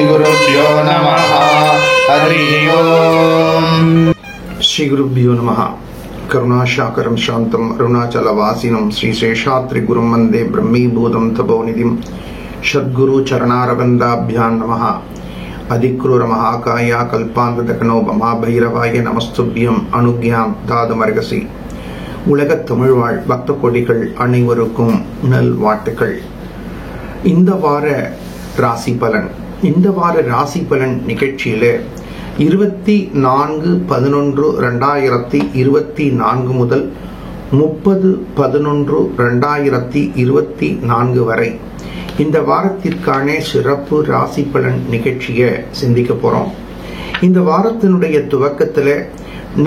श्रीगुरुभ्यो नमः। हरि ओम्। श्रीगुरुभ्यो नमः। करुणाशाकरं शांतं अरुणाचलवासिनं श्रीशेषाद्रिगुरुं वन्दे ब्रह्मीभूतं तपोनिधिं सद्गुरु चरणारविन्दाभ्यां नमः। अधिक्रूर महाकाय कल्पान्तदकनोपमा भैरवाय நமஸ்துப்யம் அனுக்யாம் தாதுமர்கசி. உலகத் தமிழ்வாழ் பக்த கொடிகள் அனைவருக்கும் நல் வாழ்த்துக்கள். இந்த வார ராசி பலன் நிகழ்ச்சியில 24/11/2024 முதல் 30/11/2024 வரை இந்த வாரத்திற்கான சிறப்பு ராசி பலன் நிகழ்ச்சியை சிந்திக்க போறோம். இந்த வாரத்தினுடைய துவக்கத்தில்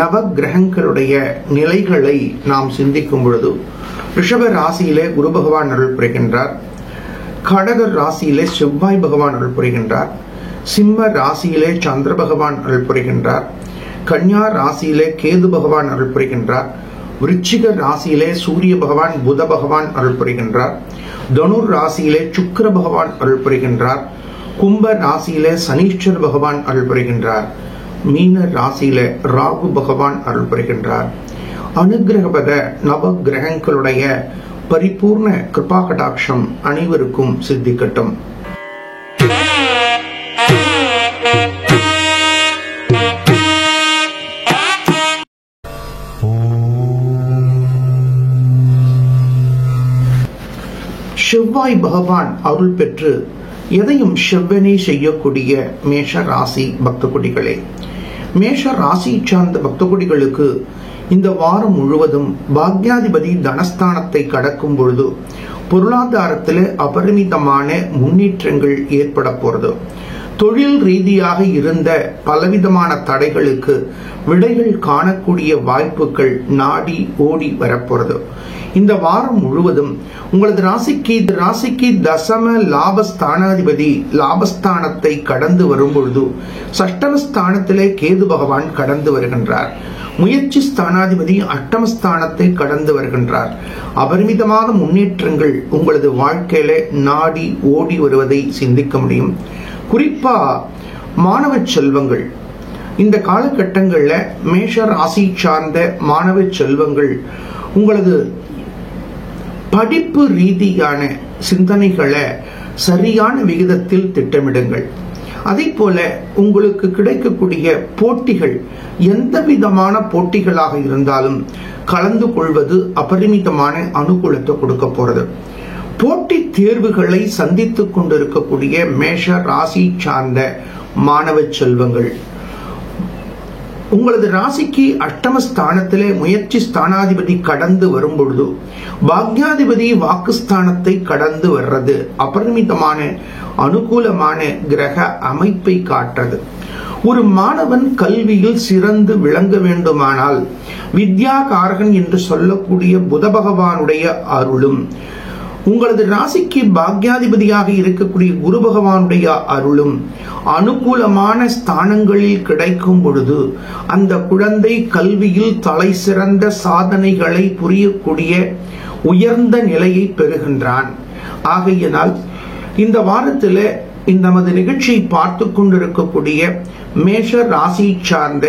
நவ கிரகங்களுடைய நிலைகளை நாம் சிந்திக்கும் பொழுது ரிஷப ராசியிலே குரு பகவான் அருள் புரிகின்றார். கடகர் ராசியிலே செவ்வாய் பகவான் அருள் புரிகின்றார். சிம்ம ராசியிலே சந்திர பகவான் அருள் புரிகின்றார். கன்யா ராசியிலே கேது பகவான் அருள் புரிகின்றார். விருச்சிக ராசியிலே சூரிய பகவான் புத பகவான் அருள் புரிகின்றார். தனுர் ராசியிலே சுக்கிர பகவான் அருள் புரிகின்றார். கும்ப ராசியிலே சனீஸ்வர பகவான் அருள் புரிகின்றார். மீன ராசியிலே ராகு பகவான் அருள் புரிகின்றார். அனுகிரகபத நவ கிரகங்களுடைய பரிபூர்ண கிருபா கடாட்சம் அனைவருக்கும் சித்திக்கட்டும். செவ்வாய் பகவான் அருள் பெற்று எதையும் செவ்வனே செய்யக்கூடிய மேஷ ராசி பக்த கொடிகளே, மேஷ ராசி சார்ந்த பக்த கொடிகளுக்கு இந்த வாரம் முழுவதும் பாக்யாதிபதி தனஸ்தானத்தை கடக்கும் பொழுது பொருளாதாரத்தில் அபரிமிதமான முன்னேற்றங்கள் ஏற்பட போறது. தொழில் ரீதியாக இருந்த பலவிதமான தடைகளுக்கு விடைகள் காணக்கூடிய வாய்ப்புகள் நாடி ஓடி வரப்போறது. இந்த வாரம் முழுவதும் உங்களது ராசிக்கு தசம லாபஸ்தானாதிபதி லாபஸ்தானத்தை கடந்து வரும் பொழுது சஷ்டமஸ்தானத்திலே கேது பகவான் கடந்து வருகின்றார். முயற்சி ஸ்தானாதிபதி அஷ்டமஸ்தானத்தை கடந்து வருகின்றார். அபரிமிதமான முன்னேற்றங்கள் உங்களது வாழ்க்கையில நாடி ஓடி வருவதை சிந்திக்க முடியும். குறிப்பா மாணவ செல்வங்கள், இந்த காலகட்டங்கள்ல மேஷ ராசி சார்ந்த மாணவ செல்வங்கள் உங்களது படிப்பு ரீதியான சிந்தனைகளை சரியான விகிதத்தில் திட்டமிடுங்கள். அதே போல உங்களுக்கு கிடைக்கக்கூடிய போட்டிகள் எந்த விதமான போட்டிகளாக இருந்தாலும் கலந்து கொள்வது அபரிமிதமான அனுகூலத்தை கொடுக்க போறது. போட்டி தேர்வுகளை சந்தித்துக் கொண்டிருக்கக்கூடிய மேஷ ராசி சார்ந்த மாணவ செல்வங்கள், உங்களது ராசிக்கு அஷ்டமஸ்தானத்திலே முயற்சி ஸ்தானாதிபதி கடந்து வரும் பொழுது பாக்யாதிபதி வாக்குஸ்தானத்தை கடந்து வர்றது அபரிமிதமான அனுகூலமான கிரக அமைப்பை காட்டுறது. ஒரு மாணவன் கல்வியில் சிறந்து விளங்க வேண்டுமானால் வித்யாகாரகன் என்று சொல்லக்கூடிய புத பகவானுடைய அருளும் உங்களது ராசிக்கு பாக்யாதிபதியாக இருக்கக்கூடிய குரு பகவானுடைய அருளும் அனுகூலமான ஸ்தானங்களில் கிடைக்கும் பொழுது அந்த குழந்தை கல்வியில் தலை சிறந்த சாதனைகளை புரியக்கூடிய உயர்ந்த நிலையை பெறுகின்றான். ஆகையினால் இந்த வாரத்தில் நமது நிகழ்ச்சியை பார்த்து கொண்டிருக்கக்கூடிய மேஷ ராசி சார்ந்த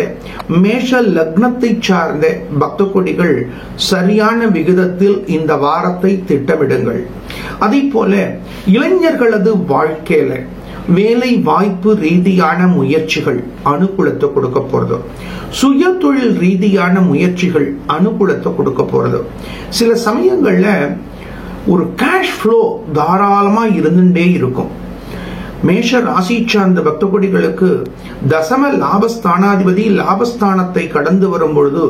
மேஷ லக்னத்தை சார்ந்த பக்த கொடிகள் சரியான விகிதத்தில் இந்த வாரத்தை திட்டமிடுங்கள். அதே போல இளைஞர்களது வாழ்க்கையில வேலை வாய்ப்பு ரீதியான முயற்சிகள் அனுகூலத்தை கொடுக்க போறது. சுய தொழில் ரீதியான முயற்சிகள் அனுகூலத்தை கொடுக்க போறது. சில சமயங்கள்ல ஒரு கேஷ் ஃப்ளோ தாராளமா இருந்துட்டே இருக்கும். மேஷ ராசி சார்ந்த பக்த கொடிகளுக்கு தசம லாபஸ்தானாதிபதி லாபஸ்தானத்தை கடந்து வரும் பொழுது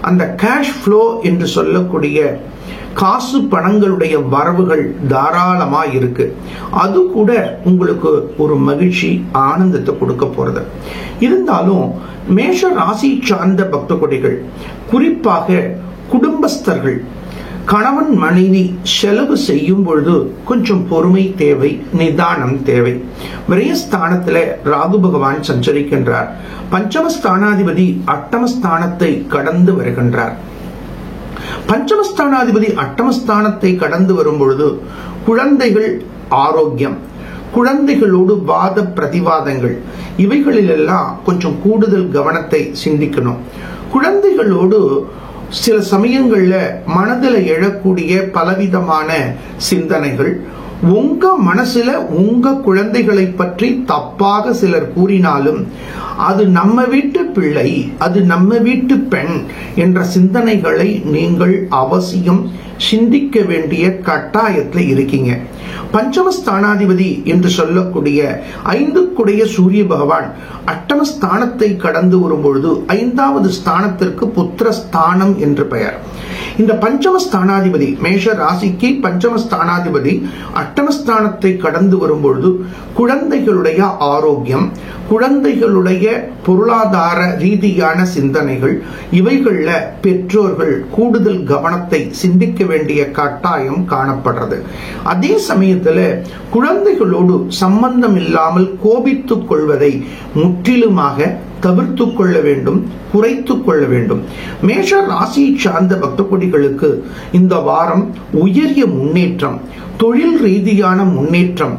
அந்த கேஷ் ஃப்ளோ என்று சொல்லக்கூடிய காசு பணங்களுடைய வரவுகள் தாராளமா இருக்கு. அது கூட உங்களுக்கு ஒரு மகிழ்ச்சி ஆனந்தத்தை கொடுக்க போறது. இருந்தாலும் மேஷ ராசி சார்ந்த பக்த கொடிகள், குறிப்பாக குடும்பஸ்தர்கள், கணவன் மனைவி செலவு செய்யும் பொழுது கொஞ்சம் பொறுமை தேவை, நிதானம் தேவை. விரயஸ்தானத்தில் ராகு பகவான் சஞ்சரிக்கின்றார். பஞ்சமஸ்தானாதிபதி அட்டமஸ்தானத்தை கடந்து வருகின்றார். பஞ்சமஸ்தானாதிபதி அட்டமஸ்தானத்தை கடந்து வரும் பொழுது குழந்தைகள் ஆரோக்கியம், குழந்தைகளோடு வாத பிரதிவாதங்கள், இவைகளிலெல்லாம் கொஞ்சம் கூடுதல் கவனத்தை சிந்திக்கணும். குழந்தைகளோடு சில சமயங்கள்ல மனதில் எழக்கூடிய பலவிதமான சிந்தனைகள், உங்க மனசுல உங்க குழந்தைகளை பற்றி தப்பாக சிலர் கூறினாலும் அது நம்ம வீட்டு பிள்ளை, அது நம்ம வீட்டு பெண் என்ற சிந்தனைகளை நீங்கள் அவசியம் சிந்திக்க வேண்டிய கட்டாயத்தில் இருக்கீங்க. பஞ்சமஸ்தானாதிபதி என்று சொல்லக்கூடிய 5க்குடைய சூரிய பகவான் அட்டமஸ்தானத்தை கடந்து வரும்பொழுது 5வது ஸ்தானத்திற்கு புத்திரஸ்தானம் என்று பெயர். இந்த பஞ்சமஸ்தானாதிபதி மேஷ ராசிக்கு பஞ்சமஸ்தானாதிபதி அட்டமஸ்தானத்தை கடந்து வரும்பொழுது குழந்தைகளுடைய ஆரோக்கியம், குழந்தைகளுடைய பொருளாதார ரீதியான சிந்தனைகள், இவைகள்ல பெற்றோர்கள் கூடுதல் கவனத்தை சிந்திக்க வேண்டிய கட்டாயம் காணப்படுறது. அதே சமயத்தில் குழந்தைகளோடு சம்பந்தம் இல்லாமல் கோபித்துக் கொள்வதை முற்றிலுமாக தவிர்த்து கொள்ள வேண்டும், குறைத்துக் கொள்ள வேண்டும். மேஷ ராசி சார்ந்த பக்த கொடிகளுக்கு இந்த வாரம் உயரிய முன்னேற்றம், தொழில் ரீதியான முன்னேற்றம்,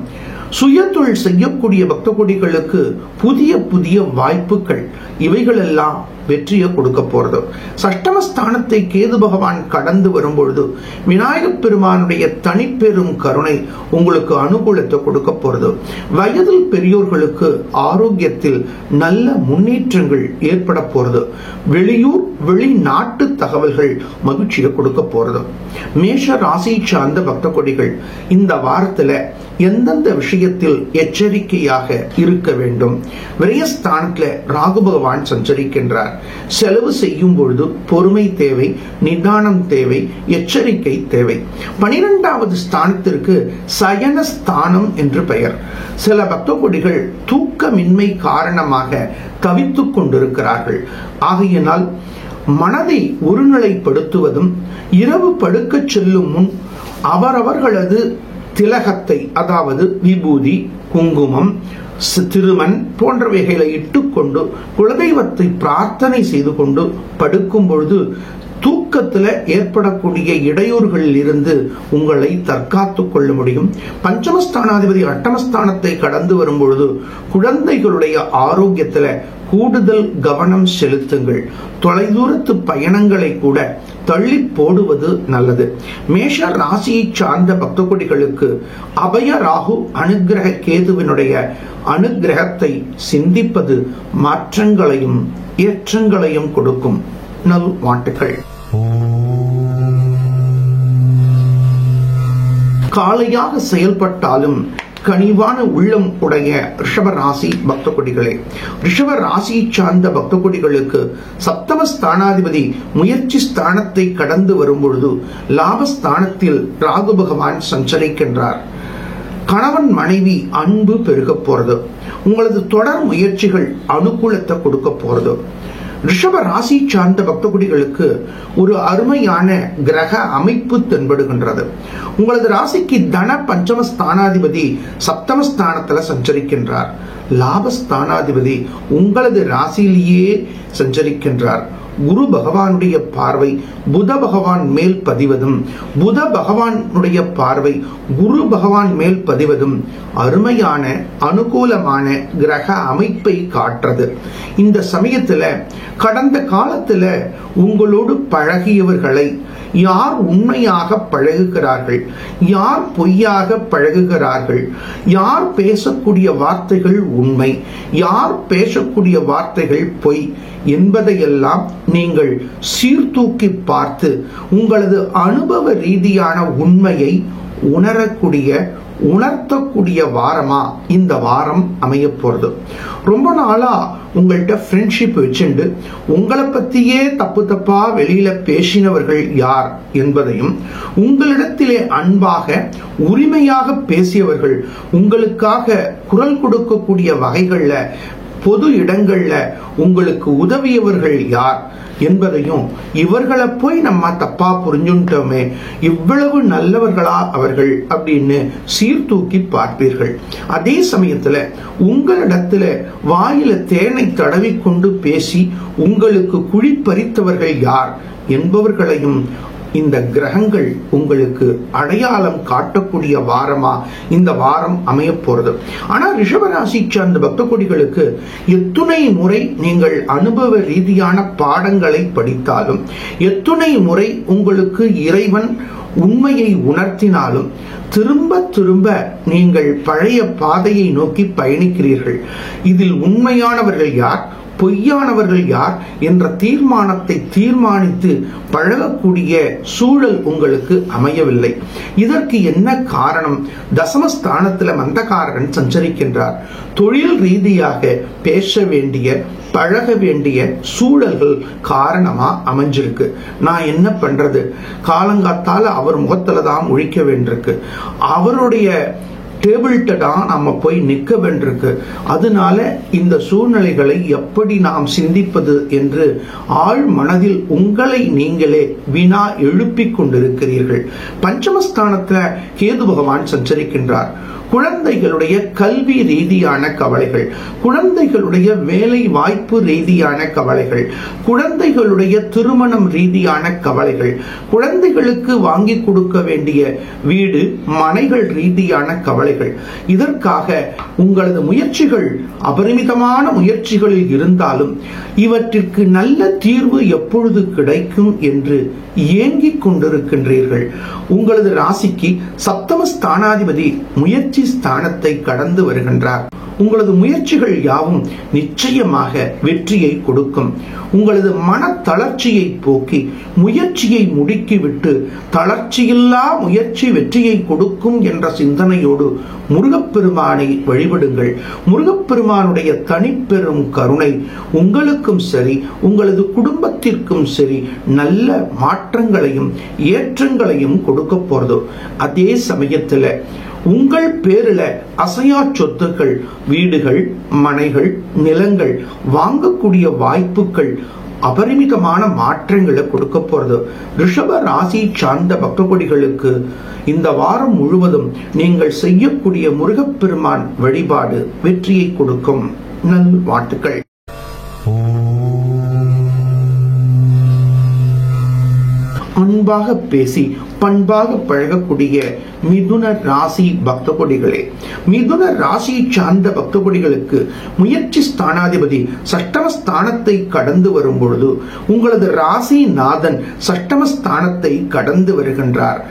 சுய தொழில் செய்யக்கூடிய பக்த கொடிகளுக்கு புதிய புதிய வாய்ப்புகள், இவைகளெல்லாம் வெற்றியை கொடுக்க போறது. சஷ்டமஸ்தானத்தை கேது பகவான் கடந்து வரும்பொழுது விநாயகப் பெருமானுடைய தனிப்பெரும் கருணை உங்களுக்கு அனுகூலத்தை கொடுக்க போறது. வயதில் பெரியோர்களுக்கு ஆரோக்கியத்தில் நல்ல முன்னேற்றங்கள் ஏற்பட போறது. வெளியூர் வெளிநாட்டு தகவல்கள் மகிழ்ச்சியை கொடுக்க போறது. மேஷ ராசி சார்ந்த பக்த கொடிகள் இந்த வாரத்துல எந்தெந்த விஷயத்தில் எச்சரிக்கையாக இருக்க வேண்டும்? விரயஸ்தானத்தில் ராகு பகவான் சஞ்சரிக்கின்றார். செலவு செய்யும் பொழுது பொறுமை தேவை, நிதானம் தேவை, எச்சரிக்கை தேவை. 12வது ஸ்தானத்திற்கு சயனஸ்தானம் என்று பெயர். சில பக்த கொடிகள் தூக்கமின்மை காரணமாக தவித்துக் கொண்டிருக்கிறார்கள். ஆகையினால் மனதை ஒருநிலைப்படுத்துவதும், இரவு படுக்கச் செல்லும் முன் அவரவர்களது திலகத்தை, அதாவது விபூதி, குங்குமம், திருமண் போன்றவைகளை இட்டுக்கொண்டு குலதெய்வத்தை பிரார்த்தனை செய்து கொண்டு படுக்கும் பொழுது தூக்கத்துல ஏற்படக்கூடிய இடையூறுகளில் இருந்து உங்களை தற்காத்துக் கொள்ள முடியும். பஞ்சமஸ்தானாதிபதி அட்டமஸ்தானத்தை கடந்து வரும் பொழுது குழந்தைகளுடைய ஆரோக்கியத்துல கூடுதல் கவனம் செலுத்துங்கள். தொலைதூரத்து பயணங்களை கூட தள்ளி போடுவது நல்லது. மேஷ ராசியை சார்ந்த பக்த கொடிகளுக்கு அபய ராகு அனுகிரக கேதுவினுடைய அனுகிரகத்தை சிந்திப்பது மாற்றங்களையும் ஏற்றங்களையும் கொடுக்கும். நல் வாழ்த்துக்கள். காளையாக செயல்பட்டாலும் கனிவான உள்ளம் உடைய ரிஷப ராசி பக்த கொடிகளே, ரிஷப ராசியை சார்ந்த பக்த கொடிகளுக்கு சப்தமஸ்தானாதிபதி முயற்சி ஸ்தானத்தை கடந்து வரும் பொழுது லாபஸ்தானத்தில் ராகு பகவான் சஞ்சரிக்கின்றார். கணவன் மனைவி அன்பு பெருக போறது. உங்களது தொடர் முயற்சிகள் அனுகூலத்தை கொடுக்க போறது. ரிஷப ராசி சார்ந்த பக்த கொடிகளுக்கு ஒரு அருமையான கிரக அமைப்பு தென்படுகின்றது. உங்களது ராசிக்கு தன பஞ்சமஸ்தானாதிபதி சப்தமஸ்தானத்துல சஞ்சரிக்கின்றார். லாபஸ்தானாதிபதி உங்களது ராசியிலேயே சஞ்சரிக்கின்றார். குரு பகவானுடைய பார்வை புத பகவான் மேல் பதிவதும், புத பகவானுடைய பார்வை குரு பகவான் மேல் பதிவதும் அருமையான அனுகூலமான கிரக அமைப்பை காட்டுறது. இந்த சமயத்துல கடந்த காலத்துல உங்களோடு பழகியவர்களை யார் உண்மையாக பழகுகிறார்கள், யார் பொய்யாக பழகுகிறார்கள், யார் பேசக்கூடிய வார்த்தைகள் உண்மை, யார் பேசக்கூடிய வார்த்தைகள் பொய் என்பதையெல்லாம் நீங்கள் சீர்தூக்கி பார்த்து உங்களது அனுபவ ரீதியான உண்மையை உணர்த்தக்கூடிய வாரமா இந்த வாரம் அமைய போறது. ரொம்ப நாளா உங்கள்கிட்ட ஃப்ரெண்ட்ஷிப் வச்சுண்டு உங்களை பத்தியே தப்பு தப்பா வெளியில பேசினவர்கள் யார் என்பதையும், உங்களிடத்திலே அன்பாக உரிமையாக பேசியவர்கள், உங்களுக்காக குரல் கொடுக்கக்கூடிய வகைகள்ல பொது இடங்கள்ல உங்களுக்கு உதவியவர்கள் யார் என்பதையும், இவர்களை போய் நம்ம தப்பா புரிஞ்சுட்டோமே, இவ்வளவு நல்லவர்களா அவர்கள் அப்படின்னு சீர்தூக்கி பார்ப்பீர்கள். அதே சமயத்துல உங்களிடத்துல வாயில தேனை தடவிக்கொண்டு பேசி உங்களுக்கு குழி பறித்தவர்கள் யார் என்பவர்களையும் இந்த கிரகங்கள் உங்களுக்கு அடையாளம் காட்டக்கூடிய வாரமா இந்த வாரம் அமைய போறது. ஆனா ரிஷபராசி சார்ந்த பக்த கொடிகளுக்கு எத்துணை முறை நீங்கள் அனுபவ ரீதியான பாடங்களை படித்தாலும், எத்துணை முறை உங்களுக்கு இறைவன் உண்மையை உணர்த்தினாலும் திரும்ப திரும்ப நீங்கள் பழைய பாதையை நோக்கி பயணிக்கிறீர்கள். இதில் உண்மையானவர்கள் யார், பொய்யானவர்கள் யார் என்ற தீர்மானத்தை தீர்மானித்து பழகக்கூடிய சூழல் உங்களுக்கு அமையவில்லை. இதற்கு என்ன காரணம்? தசமஸ்தானத்தில் மந்தகாரகன் சஞ்சரிக்கின்றார். தொழில் ரீதியாக பேச வேண்டிய, பழக வேண்டிய சூழல்கள் காரணமா அமைஞ்சிருக்கு. நான் என்ன பண்றது? காலங்காத்தால அவர் முகத்துல தான் முழிக்க வேண்டியிருக்கு, அவருடைய டேபிள்கிட்ட தான் நம்ம போய் நிற்க வேண்டியிருக்கு. அதனால இந்த சூழ்நிலைகளை எப்படி நாம் சிந்திப்பது என்று ஆழ் மனதில் உங்களை நீங்களே வினா எழுப்பிக் கொண்டிருக்கிறீர்கள். பஞ்சமஸ்தானத்துல கேது பகவான் சஞ்சரிக்கின்றார். குழந்தைகளுடைய கல்வி ரீதியான கவலைகள், குழந்தைகளுடைய வேலை வாய்ப்பு ரீதியான கவலைகள், குழந்தைகளுடைய திருமணம் ரீதியான கவலைகள், குழந்தைகளுக்கு வாங்கி கொடுக்க வேண்டிய வீடு மனைகள் ரீதியான கவலைகள். இதற்காக உங்களது முயற்சிகள் அபரிமிதமான முயற்சிகளில் இருந்தாலும் இவற்றிற்கு நல்ல தீர்வு எப்பொழுது கிடைக்கும் என்று ஏங்கிக் கொண்டிருக்கின்றீர்கள். உங்களது ராசிக்கு சப்தம ஸ்தானாதிபதி முயற்சி ஸ்தானத்தை கடந்து வருகின்றார். உங்களது முயற்சிகள் யாவும் நிச்சயமாக வெற்றியை கொடுக்கும். உங்களது மன தளர்ச்சியை போக்கி முயற்சியை முடுக்கிவிட்டு தளர்ச்சியில்லா முயற்சி வெற்றியை கொடுக்கும் என்ற சிந்தனையோடு முருகப்பெருமானை வழிபடுங்கள். முருகப்பெருமானுடைய தனிப்பெரும் கருணை உங்களுக்கும் சரி, உங்களது குடும்பத்திற்கும் சரி நல்ல மாற்றங்களையும் ஏற்றங்களையும் கொடுக்க போறதோ. அதே சமயத்துல உங்கள் பேரில அசையா சொத்துக்கள், வீடுகள், மனைகள், நிலங்கள் வாங்கக்கூடிய வாய்ப்புகள் அபரிமிதமான மாற்றங்களை கொடுக்க போறது. ரிஷப ராசி சார்ந்த பக்த கொடிகளுக்கு இந்த வாரம் முழுவதும் நீங்கள் செய்யக்கூடிய முருகப்பெருமான் வழிபாடு வெற்றியை கொடுக்கும். நல் வாழ்த்துக்கள். அன்பாக பேசி பண்பாக பழகக்கூடிய மிதுன ராசி பக்த கொடிகளே, மிதுன ராசி சார்ந்த பக்த கொடிகளுக்கு முயற்சி ஸ்தானாதிபதி சஷ்டம ஸ்தானத்தை கடந்து வரும் பொழுது உங்களது ராசி நாதன் சஷ்டம ஸ்தானத்தை கடந்து வருகின்றார்.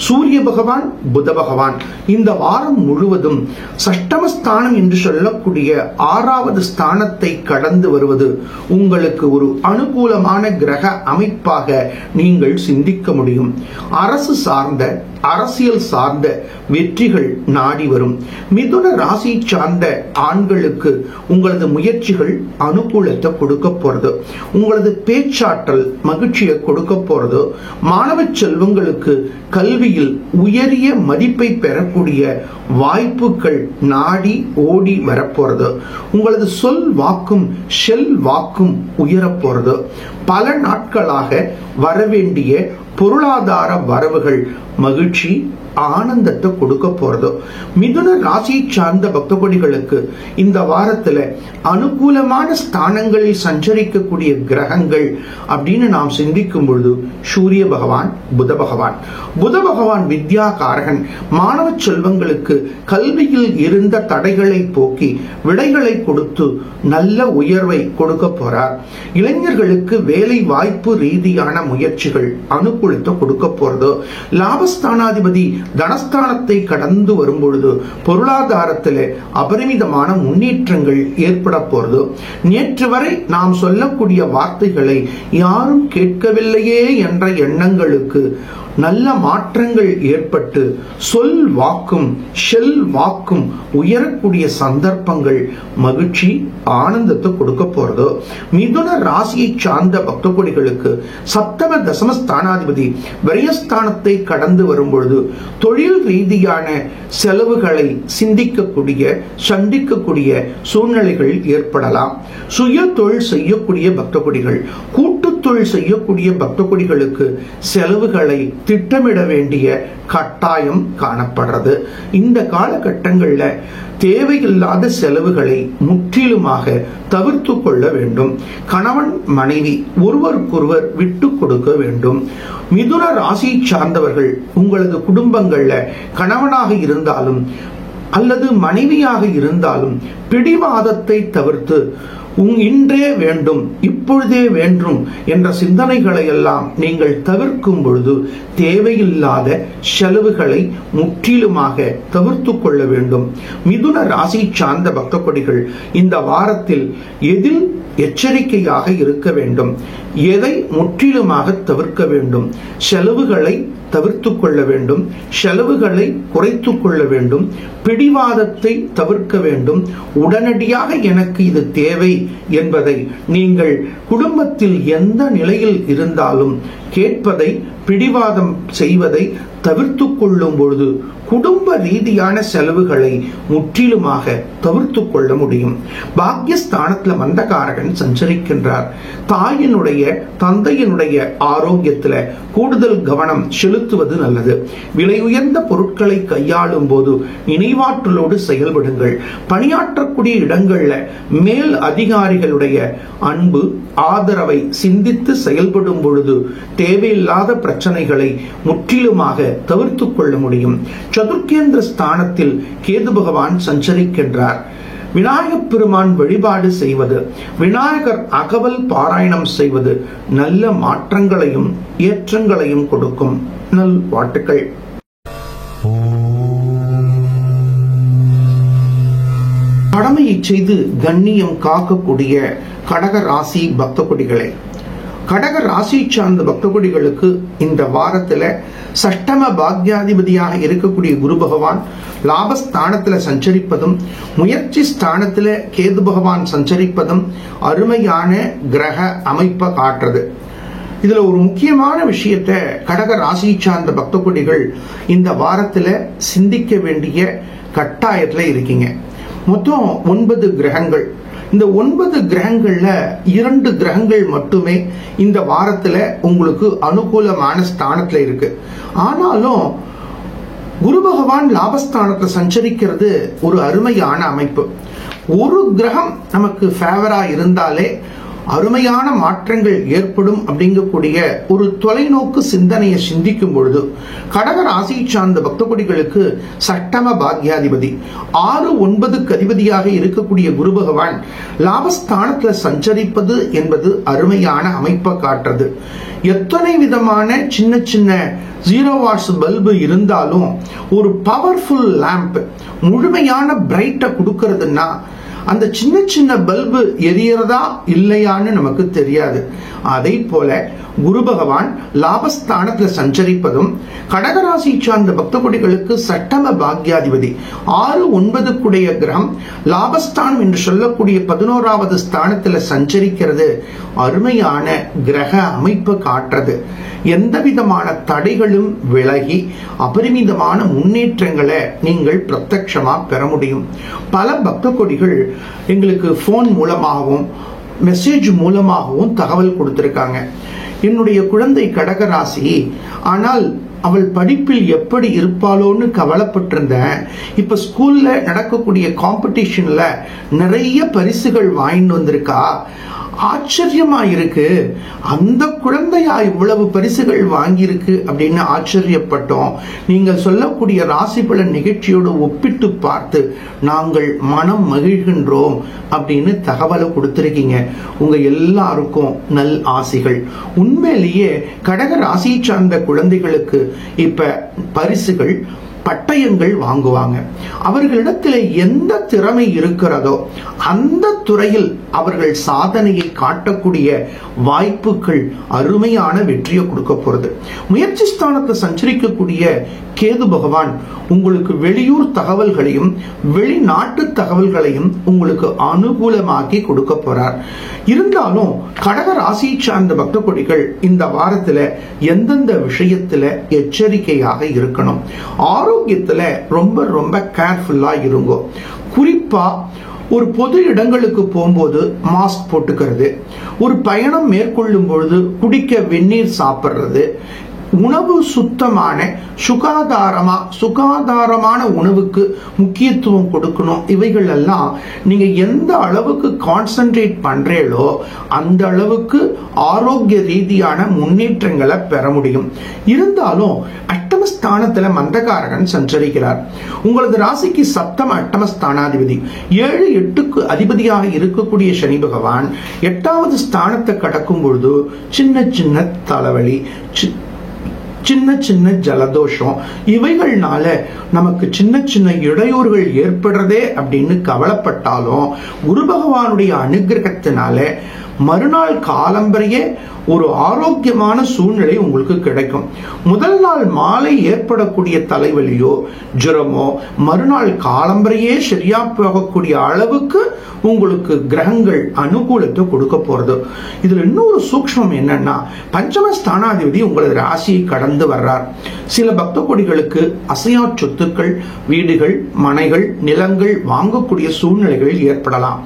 சூரிய பகவான், புத பகவான் இந்த வாரம் முழுவதும் சஷ்டமஸ்தானம் என்று சொல்லக்கூடிய 6வது ஸ்தானத்தை கடந்து வருவது உங்களுக்கு ஒரு அனுகூலமான கிரக அமைப்பாக நீங்கள் சிந்திக்க முடியும். அரசு சார்ந்த, அரசியல் சார்ந்த வெற்றிகள் நாடி வரும். மிதுன ராசி சார்ந்த ஆண்களுக்கு உங்களது முயற்சிகள் அனுகூலத்தை கொடுக்க போறது. உங்களது பேச்சாற்றல் மகிழ்ச்சியை கொடுக்க போறது. மாணவ செல்வங்களுக்கு கல்வியில் உயரிய மதிப்பை பெறக்கூடிய வாய்ப்புகள் நாடி ஓடி வரப்போறது. உங்களது சொல் வாக்கும் செல் வாக்கும் உயரப்போறது. பல நாட்களாக வரவேண்டிய பொருளாதார வரவுகள் மகிழ்ச்சி ஆனந்தத்தை கொடுக்க போறது. மிதுன ராசி சார்ந்த பக்த கொடிகளுக்கு இந்த வாரத்துல அனுகூலமான ஸ்தானங்களில் சஞ்சரிக்கக்கூடிய கிரகங்கள் அப்படின்னு நாம் சிந்திக்கும் பொழுது சூரிய பகவான், புத பகவான். புத பகவான் வித்யா காரகன். மாணவ செல்வங்களுக்கு கல்வியில் இருந்த தடைகளை போக்கி விடைகளை கொடுத்து நல்ல உயர்வை கொடுக்க போறார். இளைஞர்களுக்கு வேலை வாய்ப்பு ரீதியான முயற்சிகள் அனுகூலத்தை கொடுக்க போறது. லாபஸ்தானாதிபதி தனஸ்தானத்தை கடந்து வரும் பொழுது பொருளாதாரத்தில் அபரிமிதமான முன்னேற்றங்கள் ஏற்பட போறது. நேற்று வரை நாம் சொல்லக்கூடிய வார்த்தைகளை யாரும் கேட்கவில்லையே என்ற எண்ணங்களுக்கு நல்ல மாற்றங்கள் ஏற்பட்டு சொல் வாக்கும் செல் வாக்கும் உயரக்கூடிய சந்தர்ப்பங்கள் மகிழ்ச்சி ஆனந்தத்தை கொடுக்க போறது. மிதுன ராசியை சார்ந்த பக்த கொடிகளுக்கு சப்தம தசம ஸ்தானாதிபதி விரயஸ்தானத்தை கடந்து வரும் பொழுது தொழில் ரீதியான செலவுகளை சிந்திக்கக்கூடிய சந்திக்கக்கூடிய சூழ்நிலைகள் ஏற்படலாம். சுய தொழில் செய்யக்கூடிய பக்த கொடிகள், கூட்டு தொழில் செய்யக்கூடிய பக்த கொடிகளுக்கு செலவுகளை திட்டமிட வேண்டிய கட்டாயம் காணப்படுறது. இந்த காலகட்டங்களில் தேவையில்லாத செலவுகளை முற்றிலுமாக தவிர்த்து கொள்ள வேண்டும். கணவன் மனைவி ஒருவருக்கொருவர் விட்டு கொடுக்க வேண்டும். மிதுன ராசி சார்ந்தவர்கள் உங்களது குடும்பங்கள்ல கணவனாக இருந்தாலும் அல்லது மனைவியாக இருந்தாலும் பிடிவாதத்தை தவிர்த்து இன்றே வேண்டும், இப்பொழுதே வேண்டும் என்ற சிந்தனைகளை எல்லாம் நீங்கள் தவிர்க்கும் பொழுது தேவையில்லாத செலவுகளை முற்றிலுமாக தவிர்த்து கொள்ள வேண்டும். மிதுன ராசி சார்ந்த பக்த கொடிகள் இந்த வாரத்தில் எதில் எச்சரிக்கையாக இருக்க வேண்டும், எதை முற்றிலுமாக தவிர்க்க வேண்டும்? செலவுகளை தவிர்த்து கொள்ள வேண்டும், செலவுகளை குறைத்து கொள்ள வேண்டும், பிடிவாதத்தை தவிர்க்க வேண்டும். உடனடியாக எனக்கு இது தேவை என்பதை நீங்கள் குடும்பத்தில் எந்த நிலையில் இருந்தாலும் கேட்பதை, பிடிவாதம் செய்வதை தவிர்த்து கொள்ளும் பொழுது குடும்ப ரீதியான செலவுகளை முற்றிலுமாக தவிர்த்து கொள்ள முடியும். பாக்யஸ்தானத்துல மந்தகாரகன் சஞ்சரிக்கின்றார். தாயினுடைய தந்தையினுடைய ஆரோக்கியத்துல கூடுதல் கவனம் செலுத்துவது நல்லது. விலை உயர்ந்த பொருட்களை கையாளும் போது நினைவாற்றலோடு செயல்படுங்கள். பணியாற்றக்கூடிய இடங்கள்ல மேல் அதிகாரிகளுடைய அன்பு ஆதரவை சிந்தித்து செயல்படும் பொழுது தேவையில்லாத பிரச்சனைகளை முற்றிலுமாக தவிர்த்து கொள்ள முடியும். சதுர்கேந்திர ஸ்தானத்தில் கேது பகவான் சஞ்சரிக்கின்றார். விநாயகப் பெருமான் வழிபாடு செய்வது, விநாயகர் அகவல் பாராயணம் செய்வது நல்ல மாற்றங்களையும் ஏற்றங்களையும் கொடுக்கும். நல் வாழ்த்துக்கள். கடமையை செய்து கண்ணியம் காக்கக்கூடிய கடக ராசி பக்த கொடிகளே, கடக ராசி சார்ந்த பக்த கொடிகளுக்கு இந்த வாரத்துல சஷ்டம பாக்யாதிபதியாக இருக்கக்கூடிய குரு பகவான் லாபஸ்தானத்துல சஞ்சரிப்பதும், முயற்சி ஸ்தானத்துல கேது பகவான் சஞ்சரிப்பதும் அருமையான கிரக அமைப்பை காட்டுறது. இதுல ஒரு முக்கியமான விஷயத்தை கடக ராசி சார்ந்த பக்த கொடிகள் இந்த வாரத்துல சிந்திக்க வேண்டிய கட்டாயத்துல இருக்கீங்க. மொத்தம் 9 கிரகங்கள். இந்த 9 கிரகங்கள்ல 2 கிரகங்கள் மட்டுமே இந்த வாரத்துல உங்களுக்கு அனுகூலமான ஸ்தானத்துல இருக்கு. ஆனாலும் குரு பகவான் லாபஸ்தானத்துல சஞ்சரிக்கிறது ஒரு அருமையான அமைப்பு. ஒரு கிரகம் நமக்கு ஃபேவரா இருந்தாலே அருமையான மாற்றங்கள் ஏற்படும் அப்படிங்கக்கூடிய ஒரு தொலைநோக்கு சிந்தனையை சிந்திக்கும் பொழுது கடக ராசி சார்ந்த பக்த கொடிகளுக்கு சட்டம பாக்யாதிபதி 6-9 அதிபதியாக இருக்கக்கூடிய குரு பகவான் லாபஸ்தானத்துல சஞ்சரிப்பது என்பது அருமையான அமைப்பை காட்டுறது. எத்தனை விதமான சின்ன சின்ன 0 வாட்ஸ் பல்பு இருந்தாலும் ஒரு பவர்ஃபுல் லேம்ப் முழுமையான பிரைட்டை கொடுக்கறதுன்னா அந்த சின்ன சின்ன பல்பு எரியறதா இல்லையான்னு நமக்கு தெரியாது. அதை போல குரு பகவான் லாபஸ்தானத்துல சஞ்சரிப்பதும் கடகராசி சார்ந்த பக்த கொடிகளுக்கு சட்டம பாக்யாதிபதி 6-9 கூடிய கிரகம் லாபஸ்தானம் என்று சொல்லக்கூடிய 11வது ஸ்தானத்துல சஞ்சரிக்கிறது அருமையான கிரக அமைப்பு காட்டுறது. எந்த விதமான தடைகளும் விலகி அபரிமிதமான முன்னேற்றங்களை நீங்கள் பிரத்யட்சமா பெற முடியும். பல பக்த கொடிகள் எங்களுக்கு போன் மூலமாகவும் மெசேஜ் மூலமாகவும் தகவல் கொடுத்திருக்காங்க. என்னுடைய குழந்தை கடகராசி, ஆனால் அவள் படிப்பில் எப்படி இருப்பாளோன்னு கவலைப்பட்டிருந்தேன். இப்ப ஸ்கூல்ல நடக்கக்கூடிய காம்படிஷன்ல நிறைய பரிசுகள் வாங்கிட்டு வந்திருக்கா, ஆச்சரியமா இருக்கு. அந்த குழந்தையா இவ்வளவு பரிசுகள் வாங்கியிருக்கு அப்படின்னு ஆச்சரியப்பட்டோம். நீங்கள் சொல்லக்கூடிய ராசி பலன் நிகழ்ச்சியோடு ஒப்பிட்டு பார்த்து நாங்கள் மனம் மகிழ்கின்றோம் அப்படின்னு தகவலை கொடுத்திருக்கீங்க. உங்க எல்லாருக்கும் நல் ஆசிகள். உண்மையிலேயே கடக ராசி சார்ந்த குழந்தைகளுக்கு இப்ப பரிசுகள் பட்டயங்கள் வாங்குவாங்க. அவர்களிடத்தில் எந்த திறமை இருக்கிறதோ அந்த துறையில் அவர்கள் சாதனையை காட்டக்கூடிய வாய்ப்புகள் அருமையான வெற்றியை கொடுக்க போறது. முயற்சி ஸ்தானத்தை சஞ்சரிக்கக்கூடிய கேது பகவான் உங்களுக்கு வெளியூர் தகவல்களையும் வெளிநாட்டு தகவல்களையும் உங்களுக்கு அனுகூலமாக்கி கொடுக்க போறார். இருந்தாலும் கடக ராசி சார்ந்த பக்த கொடிகள் இந்த வாரத்துல எந்தெந்த விஷயத்துல எச்சரிக்கையாக இருக்கணும், ஆரோக்கியத்துல ரொம்ப ரொம்ப கேர்ஃபுல்லா இருங்கோ. குறிப்பா ஒரு பொது இடங்களுக்கு போகும்போது மாஸ்க் போட்டுக்கிறது, ஒரு பயணம் மேற்கொள்ளும் பொழுது குடிக்க வெந்நீர் சாப்பிடுறது, உணவு சுத்தமான சுகாதாரமான உணவுக்கு முக்கியத்துவம் கொடுக்கணும். இவைகள் எல்லாம் நீங்க எந்த அளவுக்கு கான்சென்ட்ரேட் பண்றீங்களோ அந்த அளவுக்கு ஆரோக்கிய ரீதியான முன்னேற்றங்களை பெற முடியும். இருந்தாலும் அட்டமஸ்தானத்துல மந்தகாரகன் சஞ்சரிக்கிறார். உங்களது ராசிக்கு சப்தம அட்டமஸ்தானாதிபதி 7, 8க்கு அதிபதியாக இருக்கக்கூடிய சனி பகவான் 8வது ஸ்தானத்தை கடக்கும் பொழுது சின்ன சின்ன தலைவலி, சின்ன சின்ன ஜலதோஷம், இவைகள்னால நமக்கு சின்ன சின்ன இடையூறுகள் ஏற்படுறதே அப்படின்னு கவலைப்பட்டாலும் குரு பகவானுடைய அனுகிரகத்தினால மறுநாள் காலம்பரையே ஒரு ஆரோக்கியமான சூழ்நிலை உங்களுக்கு கிடைக்கும். முதல் நாள் மாலை ஏற்படக்கூடிய தலைவலியோ ஜுரமோ மறுநாள் காலம்பரையே சரியா போகக்கூடிய அளவுக்கு உங்களுக்கு கிரகங்கள் அனுகூலத்தை கொடுக்க போறது. இதுல இன்னொரு சூக்ஷ்மம் என்னன்னா, பஞ்சம ஸ்தானாதிபதி உங்களது ராசியை கடந்து வர்றார். சில பக்த கோடிகளுக்கு அசையா சொத்துக்கள், வீடுகள், மனைகள், நிலங்கள் வாங்கக்கூடிய சூழ்நிலைகள் ஏற்படலாம்.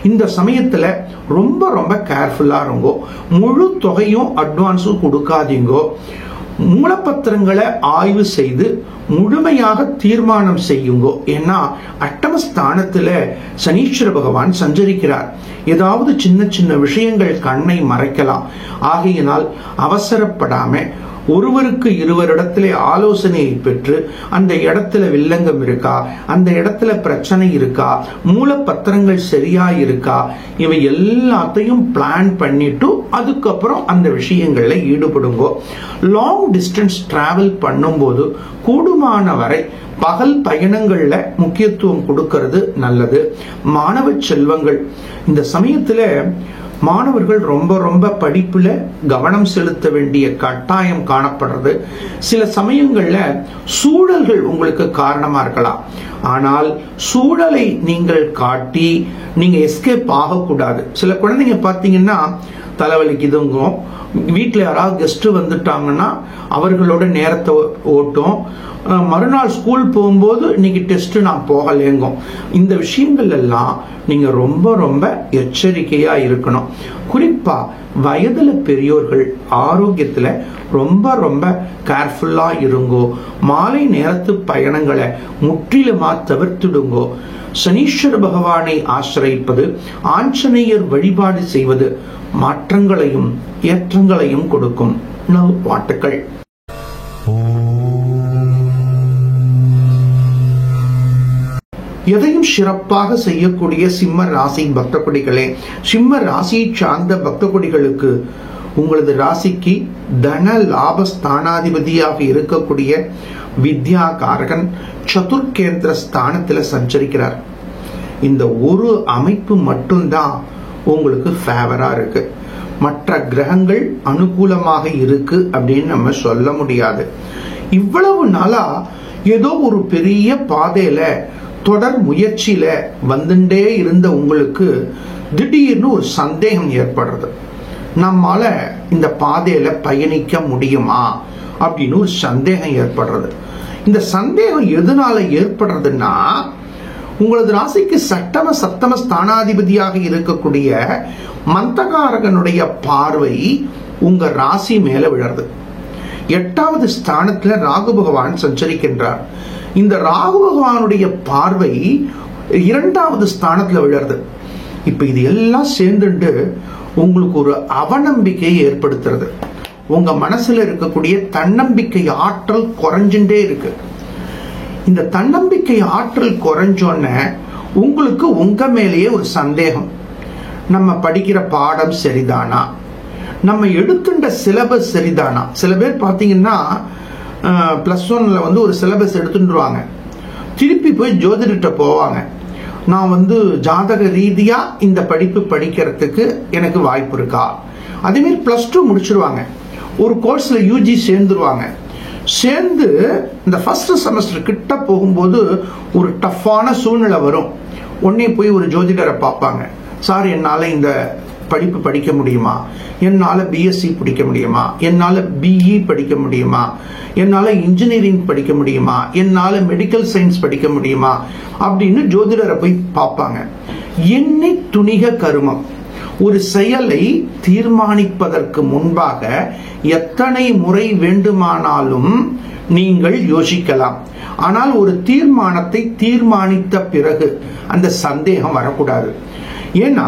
இந்த சமயத்துல ரொம்ப ரொம்ப கேர்ஃபுல்லா இருங்கோ. முழு தொகையும் அட்வான்ஸும் கொடுக்காதீங்கோ. மூலப்பத்திரங்களை ஆய்வு செய்து முழுமையாக தீர்மானம் செய்யுங்கோ. ஏன்னா அட்டமஸ்தானத்துல சனீஸ்வர பகவான் சஞ்சரிக்கிறார். ஏதாவது சின்ன சின்ன விஷயங்கள் கண்ணை மறைக்கலாம். ஆகையினால் அவசரப்படாம ஒருவருக்கு இருவரிடத்திலே ஆலோசனையை பெற்று அந்த இடத்துல வில்லங்கம் இருக்கா, அந்த இடத்துல பிரச்சனை இருக்கா, மூலப்பத்திரங்கள் சரியா இருக்கா, இவை எல்லாத்தையும் பிளான் பண்ணிட்டு அதுக்கப்புறம் அந்த விஷயங்கள்ல ஈடுபடுங்கோ. லாங் டிஸ்டன்ஸ் டிராவல் பண்ணும்போது கூடுமான வரை பகல் பயணங்கள்ல முக்கியத்துவம் கொடுக்கிறது நல்லது. மாணவ செல்வங்கள் இந்த சமயத்துல மாணவர்கள் ரொம்ப ரொம்ப படிப்புல கவனம் செலுத்த வேண்டிய கட்டாயம் காணப்படுறது. சில சமயங்கள்ல சூழல்கள் உங்களுக்கு காரணமா இருக்கலாம். ஆனால் சூழலை நீங்கள் காட்டி நீங்க எஸ்கேப் ஆகக்கூடாது. சில குழந்தைங்க பாத்தீங்கன்னா தலைவலிக்குதுங்கும், வீட்டில் யாராவது கெஸ்ட் வந்துட்டாங்கன்னா அவர்களோட நேரத்தை ஓட்டும், மறுநாள் ஸ்கூல் போகும்போது இன்னைக்கு டெஸ்ட் நான் போகலேங்கும். இந்த விஷயங்கள் எல்லாம் நீங்க ரொம்ப ரொம்ப எச்சரிக்கையா இருக்கணும். குறிப்பா வயதுல பெரியோர்கள் ஆரோக்கியத்துல ரொம்ப ரொம்ப கேர்ஃபுல்லா இருங்கோ. மாலை நேரத்து பயணங்களை முற்றிலுமா தவிர்த்துடுங்கோ. சனீஸ்வர பகவானை ஆசிரியிப்பது, ஆஞ்சநேயர் வழிபாடு செய்வது மாற்றங்களையும் ஏற்றங்களையும் கொடுக்கும். வாழ்த்துக்கள். எதையும் சிறப்பாக செய்யக்கூடிய சிம்ம ராசி பக்த கொடிகளே, சிம்ம ராசியை சார்ந்த பக்த கொடிகளுக்கு உங்களது ராசிக்கு தன லாப ஸ்தானாதிபதியாக இருக்கக்கூடிய வித்யா காரகன் சதுர்கேந்திர ஸ்தானத்துல சஞ்சரிக்கிறார். இந்த ஒரு அமைப்பு மட்டும்தான் உங்களுக்கு ஃபேவரா இருக்கு. மற்ற கிரகங்கள் அனுகூலமாக இருக்கு அப்படின்னு நம்ம சொல்ல முடியாது. இவ்வளவு நாளா ஏதோ ஒரு பெரிய பாதையில தொடர் முயற்சியில வந்துட்டே இருந்த உங்களுக்கு திடீர்னு ஒரு சந்தேகம் ஏற்படுறது. நம்மால இந்த பாதையில பயணிக்க முடியுமா அப்படின்னு ஒரு சந்தேகம் ஏற்படுறது. இந்த சந்தேகம் எதனால ஏற்படுறதுன்னா, உங்களது ராசிக்கு சப்தம ஸ்தானாதிபதியாக இருக்கக்கூடிய மந்தகாரகனுடைய பார்வை உங்க ராசி மேல விழறது. 8வது ஸ்தானத்துல ராகு பகவான் சஞ்சரிக்கின்றார். இந்த ராகு பகவானுடைய பார்வை 2வது ஸ்தானத்துல விழறது. இப்ப இது எல்லாம் சேர்ந்துட்டு உங்களுக்கு ஒரு அவநம்பிக்கையை ஏற்படுத்துறது. உங்க மனசுல இருக்கக்கூடிய தன்னம்பிக்கை ஆற்றல் குறைஞ்சுட்டே இருக்கு. இந்த தன்னம்பிக்கை ஆற்றல் குறைஞ்சோன்ன உங்களுக்கு உங்க மேலேயே ஒரு சந்தேகம். நம்ம படிக்கிற பாடம் சரிதானா, நம்ம எடுத்துட்ட சிலபஸ் சரிதானா. சில பேர் பாத்தீங்கன்னா +1 ஒரு சிலபஸ் எடுத்துட்டுருவாங்க, திருப்பி போய் ஜோதிடர்கிட்ட போவாங்க. நான் ஜாதக ரீதியா இந்த படிப்பு படிக்கிறதுக்கு எனக்கு வாய்ப்பு இருக்கா. அதே மாதிரி +2 முடிச்சிருவாங்க, ஒரு கோர்ஸ்ல யூஜி சேர்ந்துருவாங்க. சேர்ந்து இந்த ஃபர்ஸ்ட் செமஸ்டர் கிட்ட போகும்போது ஒரு டஃப்பான சூழ்நிலை வரும். உடனே போய் ஒரு ஜோதிடரை பார்ப்பாங்க. சார், என்னால இந்த படிப்பு படிக்க முடியுமா, என்னால பிஎஸ்சி படிக்க முடியுமா, என்னால பிஇ படிக்க முடியுமா, என்னால இன்ஜினியரிங் படிக்க முடியுமா, என்னால மெடிக்கல் சயின்ஸ் படிக்க முடியுமா அப்படின்னு ஜோதிடரை போய் பார்ப்பாங்க. என்னை துணிக கருமம், ஒரு செயலை தீர்மானிப்பதற்கு முன்பாக எத்தனை முறை வேண்டுமானாலும் நீங்கள் யோசிக்கலாம். ஆனால் ஒரு தீர்மானத்தை தீர்மானித்த பிறகு அந்த சந்தேகம் வரக்கூடாது. ஏன்னா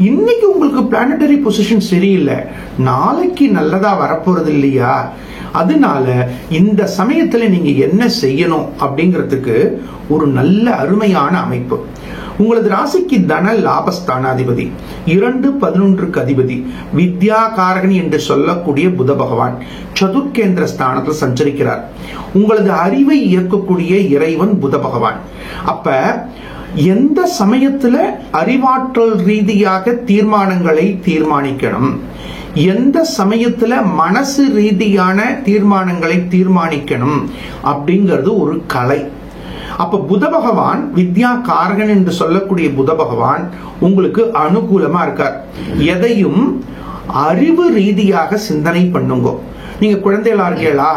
இன்னைக்கு உங்களுக்கு பிளானட்டரி பொசிஷன் சரியில்லை, நாளைக்கு நல்லதா வரப்போறது இல்லையா? அதனால இந்த சமயத்துல நீங்க என்ன செய்யணும் அப்படிங்கிறதுக்கு ஒரு நல்ல அருமையான அமைப்பு. உங்களது ராசிக்கு தன லாபஸ்தானாதிபதி 2-11க்கு அதிபதி வித்யா காரகன் என்று சொல்லக்கூடிய புத பகவான் சதுர்கேந்திர ஸ்தானத்தில் சஞ்சரிக்கிறார். உங்களது அறிவை இயக்கக்கூடிய இறைவன் புத பகவான். அப்ப எந்த சமயத்துல அறிவாற்றல் ரீதியாக தீர்மானங்களை தீர்மானிக்கணும், எந்த சமயத்துல மனசு ரீதியான தீர்மானங்களை தீர்மானிக்கணும் அப்படிங்கிறது ஒரு கலை. அப்ப புத பகவான் வித்யா காரகன் என்று சொல்லக்கூடிய புத பகவான் உங்களுக்கு அனுகூலமா இருக்கார். எதையும் அறிவு ரீதியாக சிந்தனை பண்ணுங்க. நீங்க குழந்தைகளா இருக்கீங்களா,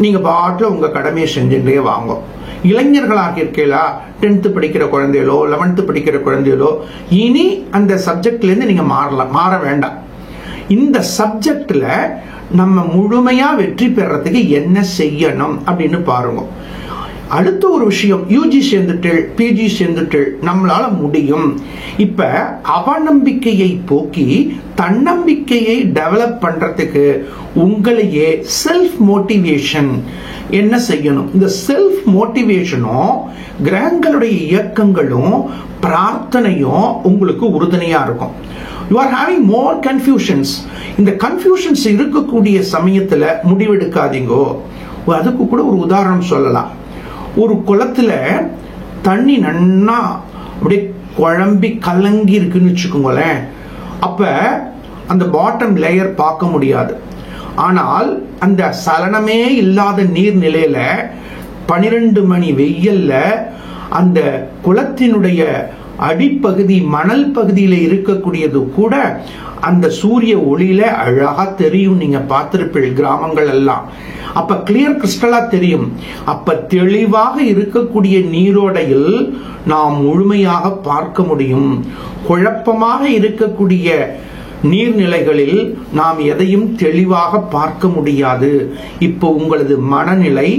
நீங்க பாட்டுல உங்க கடமையை செஞ்சுட்டே வாங்க. இளைஞர்களாக இருக்கீங்களா, 10th படிக்கிற குழந்தைகளோ 11th படிக்கிற குழந்தைகளோ, இனி அந்த சப்ஜெக்ட்ல இருந்து நீங்க மாற வேண்டாம். இந்த சப்ஜெக்ட்ல நம்ம முழுமையா வெற்றி பெறறதுக்கு என்ன செய்யணும் அப்படின்னு பாருங்க. அடுத்த ஒரு விஷயம், யூஜி சேர்ந்துட்டு பிஜி சேர்ந்துட்டு நம்மளால முடியும். இப்ப அவநம்பிக்கையை போக்கி தன்னம்பிக்கையை டெவலப் பண்றதுக்கு உங்களையே செல்ஃப் மோட்டிவேஷன் என்ன செய்யணும்? இந்த செல்ஃப் மோட்டிவேஷனும் கிரகங்களுடைய இயக்கங்களும் பிரார்த்தனையும் உங்களுக்கு உறுதுணையா இருக்கும். You are having more confusions. இந்த கன்ஃபியூஷன்ஸ் இருக்கக்கூடிய சமயத்துல முடிவெடுக்காதீங்கோ. அதுக்கு கூட ஒரு உதாரணம் சொல்லலாம். ஒரு குளத்துல தண்ணி நன்னா அப்படியே குழம்பி கலங்கி இருக்குன்னு வச்சுக்கோங்களேன். அப்ப அந்த பாட்டம் லேயர் பார்க்க முடியாது. ஆனால் அந்த சலனமே இல்லாத நீர்நிலையில 12 மணி வெயில்ல அந்த குளத்தினுடைய அடிப்பகுதி மணல் பகுதியில இருக்கக்கூடியது கூட அந்த சூரிய ஒளியில அழகா தெரியும். நீங்க பார்த்திருப்பீர்கள் கிராமங்கள் எல்லாம். அப்ப கிளியர் கிறிஸ்டலா தெரியும். அப்ப தெளிவாக இருக்கக்கூடிய நீரோடையில் நாம் முழுமையாக பார்க்க முடியும். குழப்பமாக இருக்கக்கூடிய நீர்நிலைகளில் நாம் எதையும் தெளிவாக பார்க்க முடியாது. இப்போ உங்களது மனநிலை,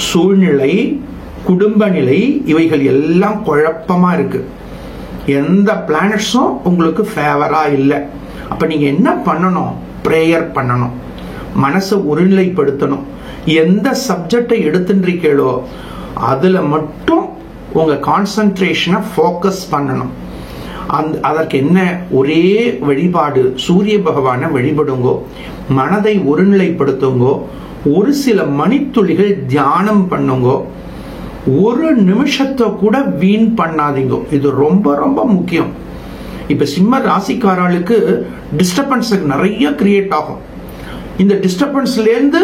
சூழ்நிலை, குடும்ப நிலை இவைகள் எல்லாம் குழப்பமா இருக்கு. எந்த பிளானட்ஸும் உங்களுக்கு ஃபேவரா இல்லை. அப்ப நீங்க என்ன பண்ணணும்? பிரேயர் பண்ணணும், மனசை ஒருநிலைப்படுத்தணும். எந்த சப்ஜெக்டை எடுத்துட்டீங்களோ அதுல மட்டும் உங்க கான்சென்ட்ரேஷனை ஃபோக்கஸ் பண்ணணும். அதற்கு என்ன ஒரே வழிபாடு, சூரிய பகவானை வழிபடுங்கோ, மனதை ஒருநிலைப்படுத்துங்கோ, ஒரு சில மணித்துளிகள் தியானம் பண்ணுங்கோ, ஒரு நிமிஷத்தை கூட வீண் பண்ணாதீங்க. இது ரொம்ப ரொம்ப முக்கியம். இப்ப சிம்ம ராசிக்காரர்களுக்கு டிஸ்டர்பன்ஸ் நிறைய கிரியேட் ஆகும். இந்த டிஸ்டர்பன்ஸ்ல இருந்து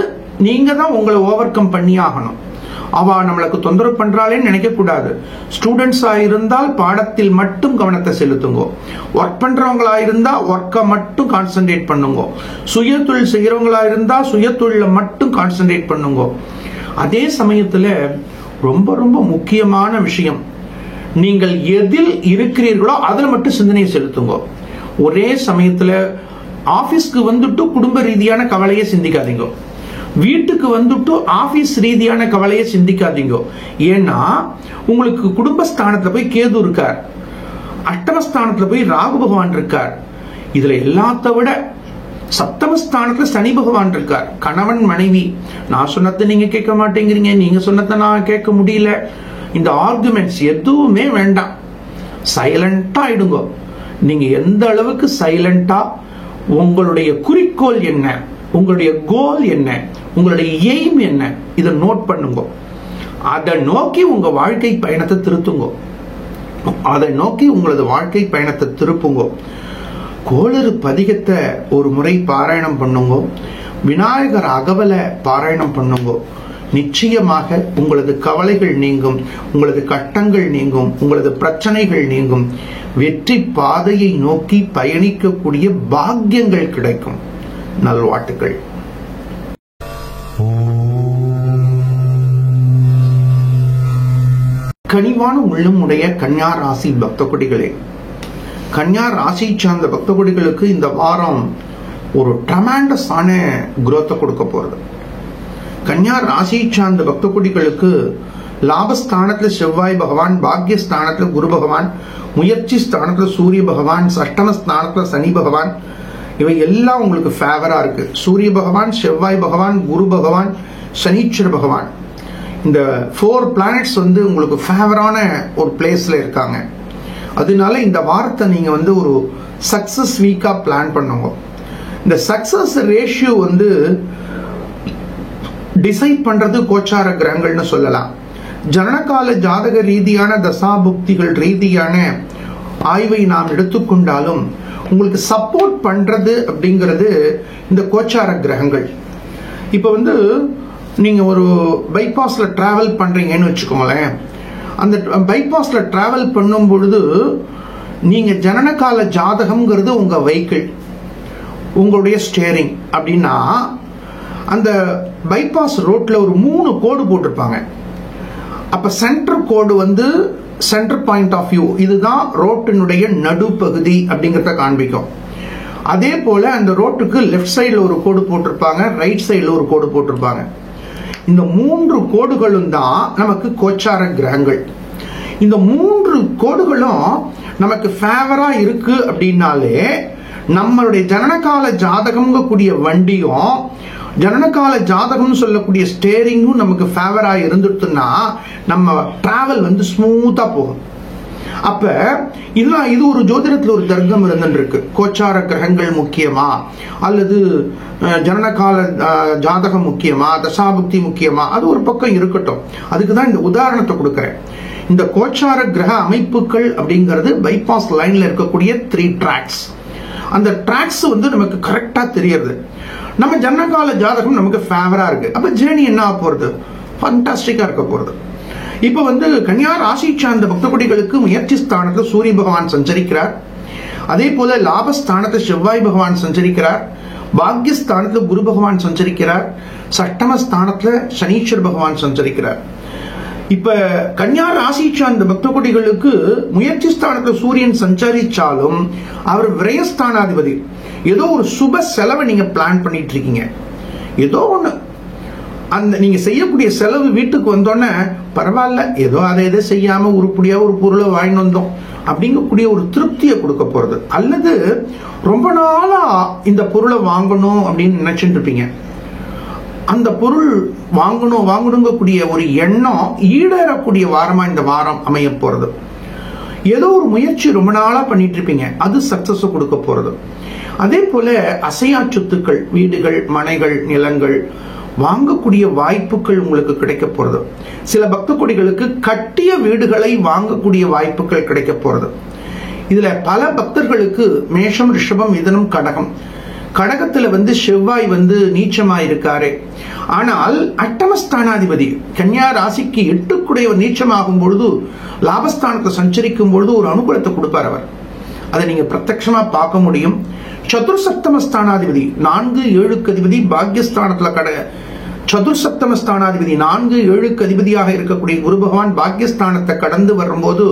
நீங்க தான் உங்களை ஓவர் கம் பண்ணி ஆகணும். அவ நம்மளுக்கு தொந்தரவு பண்றாளேன்னு நினைக்க கூடாது. ஸ்டூடெண்ட்ஸா இருந்தால் பாடத்தில் மட்டும் கவனத்தை செலுத்துங்க. ஒர்க் பண்றவங்களா இருந்தா ஒர்க்கை மட்டும் கான்சென்ட்ரேட் பண்ணுங்க. சுய தொழில் செய்யறவங்களா இருந்தா சுய தொழில மட்டும் கான்சென்ட்ரேட் பண்ணுங்க. அதே சமயத்துல ரொம்ப ரொம்ப முக்கியமான விஷயம், நீங்கள் எதில் இருக்கிறீர்களோ அதில் மட்டும் சிந்தனையை செலுத்துங்க. ஒரே சமயத்துல ஆபீஸ்க்கு வந்துட்டு குடும்ப ரீதியான கவலையை சிந்திக்காதீங்க, வீட்டுக்கு வந்துட்டு ஆபீஸ் ரீதியான கவலையை சிந்திக்காதீங்க. ஏன்னா உங்களுக்கு குடும்பஸ்தானத்துல போய் கேது இருக்கார், அஷ்டமஸ்தானத்துல போய் ராகு பகவான் இருக்கார். இதுல எல்லாத்த விட சப்தமஸ்தானத்துல சனி பகவான் இருக்கார். கணவன் மனைவி, நான் சொன்னதை நீங்க கேட்க மாட்டேங்கிறீங்க, நீங்க சொன்னதை நான் கேட்க முடியல, இந்த ஆர்குமெண்ட்ஸ் எதுவுமே வேண்டாம். சைலண்டா ஆயிடுங்க. நீங்க எந்த அளவுக்கு சைலண்டா, உங்களுடைய குறிக்கோள் என்ன, உங்களுடைய கோல் என்ன, உங்களுடைய எய்ம் என்ன, இதை நோட் பண்ணுங்க. அதை நோக்கி உங்க வாழ்க்கை பயணத்தை திருத்துங்க. அதை நோக்கி உங்களது வாழ்க்கை பயணத்தை திருப்புங்க. கோளறு பதிகத்தை ஒரு முறை பாராயணம் பண்ணுங்க. விநாயகர் அகவலை பாராயணம் பண்ணுங்க. நிச்சயமாக உங்களது கவலைகள் நீங்கும், உங்களது கட்டங்கள் நீங்கும், உங்களது பிரச்சனைகள் நீங்கும். வெற்றி பாதையை நோக்கி பயணிக்கக்கூடிய பாக்கியங்கள் கிடைக்கும். நல்வாழ்த்துக்கள். கனிவான உள்ளம் உடைய கன்னியா ராசி பக்த கொடிகளே, கன்னியா ராசி சார்ந்த பக்த கொடிகளுக்கு இந்த வாரம் ஒரு ட்ரமாண்டஸ் ஆன growth கொடுக்க போறது. கன்னியா ராசி சார்ந்த பக்த கொடிகளுக்கு லாபஸ்தானத்துல செவ்வாய் பகவான், பாக்யஸ்தானத்துல குரு பகவான், முயற்சி ஸ்தானத்துல சூரிய பகவான், அஷ்டம ஸ்தானத்துல சனி பகவான், இவை எல்லாம் உங்களுக்கு ஃபேவரா இருக்கு. சூரிய பகவான், செவ்வாய் பகவான், குரு பகவான், சனீஸ்வர பகவான், இந்த 4 பிளானட்ஸ் வந்து உங்களுக்கு ஃபேவரான ஒரு பிளேஸ்ல இருக்காங்க. அதனால இந்த வாரத்தை நீங்க வந்து ஒரு சக்சஸ் வீக்கா பிளான் பண்ணுங்க. இந்த சக்சஸ் ரேஷியோ வந்து டிசைட் பண்றது கோச்சார கிரகங்கள்னு சொல்லலாம். ஜனனகால ஜாதக ரீதியான தசாபுக்திகள் ரீதியான ஆய்வை நாம் எடுத்துக்கொண்டாலும் உங்களுக்கு சப்போர்ட் பண்றது அப்படிங்கிறது இந்த கோச்சார கிரகங்கள். இப்ப வந்து நீங்க ஒரு பைபாஸ்ல டிராவல் பண்றீங்கன்னு வச்சுக்கோங்களேன். அந்த பைபாஸ்ல டிராவல் பண்ணும் பொழுது நீங்க ஜனனகால ஜாதகம்ங்கிறது உங்க வெஹிக்கிள், உங்களுடைய ஸ்டேரிங் அப்படின்னா அந்த பைபாஸ் ரோட்ல ஒரு 3 கோடு போட்டிருப்பாங்க. அப்ப சென்டர் கோடு வந்து சென்டர் பாயிண்ட் ஆஃப் வியூ, இதுதான் ரோட்டினுடைய நடுப்பகுதி அப்படிங்கறத காண்பிக்கும். அதே போல அந்த ரோட்டுக்கு லெஃப்ட் சைடுல ஒரு கோடு போட்டிருப்பாங்க, ரைட் சைடுல ஒரு கோடு போட்டிருப்பாங்க. இந்த 3 கோடுகளும் தான் நமக்கு கோச்சார கிரகங்கள். இந்த 3 கோடுகளும் நமக்கு ஃபேவரா இருக்கு அப்படின்னாலே நம்மளுடைய ஜனனகால ஜாதகம் கூடிய வண்டியும் ஜனனகால ஜாதகம் சொல்லக்கூடிய ஸ்டேரிங்கும் நமக்கு ஃபேவரா இருந்துட்டுன்னா நம்ம டிராவல் வந்து ஸ்மூத்தா போகும். அப்ப இது ஒரு ஜோதிடத்துல ஒரு தர்க்கம் இருந்துருக்கு. கோச்சார கிரகங்கள் முக்கியமா அல்லது ஜனனகால ஜாதகம் முக்கியமா, தசாபுக்தி முக்கியமா, அது ஒரு பக்கம் இருக்கட்டும். அதுக்குதான் இந்த உதாரணத்தை கொடுக்கிறேன். இந்த கோச்சார கிரக அமைப்புகள் அப்படிங்கிறது பைபாஸ் லைன்ல இருக்கக்கூடிய 3 டிராக்ஸ். அந்த டிராக்ஸ் வந்து நமக்கு கரெக்டா தெரியறது. நம்ம ஜனனகால ஜாதகம் நமக்கு ஃபேவரா இருக்கு. அப்ப ஜேர்னி என்ன ஆக போறது? ஃபண்டாஸ்டிக்கா இருக்க போறது. இப்ப வந்து கன்னியா ராசி சார்ந்த பக்த கொடிகளுக்கு முயற்சி ஸ்தானத்தில் சூரிய பகவான் சஞ்சரிக்கிறார். அதே போல லாபஸ்தானத்தில் செவ்வாய் பகவான் சஞ்சரிக்கிறார். பாக்யஸ்தானத்தில் குரு பகவான் சஞ்சரிக்கிறார். சஷ்டம ஸ்தானத்துல சனீஸ்வர பகவான் சஞ்சரிக்கிறார். இப்ப கன்னியா ராசி சார்ந்த பக்த கொடிகளுக்கு முயற்சி ஸ்தானத்தில் சூரியன் சஞ்சரிச்சாலும் அவர் விரயஸ்தானாதிபதி. ஏதோ ஒரு சுப செலவை நீங்க பிளான் பண்ணிட்டு இருக்கீங்க. ஏதோ ஒண்ணு அந்த நீங்க செய்யக்கூடிய செலவு வீட்டுக்கு வந்தோன்னே பரவாயில்ல, ஏதோ அதை எதை செய்யாம உருப்படியா ஒரு பொருளை வாங்கி வந்தோம் அப்படிங்கக்கூடிய ஒரு திருப்தியை கொடுக்க போறது. அல்லது ரொம்ப நாளா இந்த பொருளை வாங்கணும் அப்படின்னு நினைச்சுட்டு இருப்பீங்க. அந்த பொருள் வாங்கணுங்கக்கூடிய ஒரு எண்ணம் ஈடேறக்கூடிய வாரமா இந்த வாரம் அமைய போறது. ஏதோ ஒரு முயற்சி ரொம்ப நாளா பண்ணிட்டு இருப்பீங்க, அது சக்சஸ் கொடுக்க போறது. அதே போல அசையா சொத்துக்கள், வீடுகள், மனைகள், நிலங்கள் வாங்கக்கூடிய வாய்ப்புகள் உங்களுக்கு கிடைக்க போறது. சில பக்த கொடிகளுக்கு கட்டிய வீடுகளை வாங்கக்கூடிய வாய்ப்புகள் கிடைக்க போறது. இதுல பல பக்தர்களுக்கு மேஷம், ரிஷபம், மிதுனம், கடகம். கடகத்துல வந்து செவ்வாய் வந்து நீச்சமா இருக்காரு. ஆனால் அட்டமஸ்தானாதிபதி கன்னியா ராசிக்கு 8 நீச்சமாகும் பொழுது லாபஸ்தானத்தை சஞ்சரிக்கும் பொழுது ஒரு அனுகூலத்தை கொடுப்பார் அவர். அதை நீங்க பிரத்யட்சமா பார்க்க முடியும். சதுர்சப்தமஸ்தானாதிபதி 4, 7க்கு அதிபதி பாக்யஸ்தானத்துல சதுர்சப்தமஸ்தானாதிபதி 4, 7க்கு அதிபதியாக இருக்கக்கூடிய குரு பகவான் பாக்யஸ்தானத்தை கடந்து வரும்போது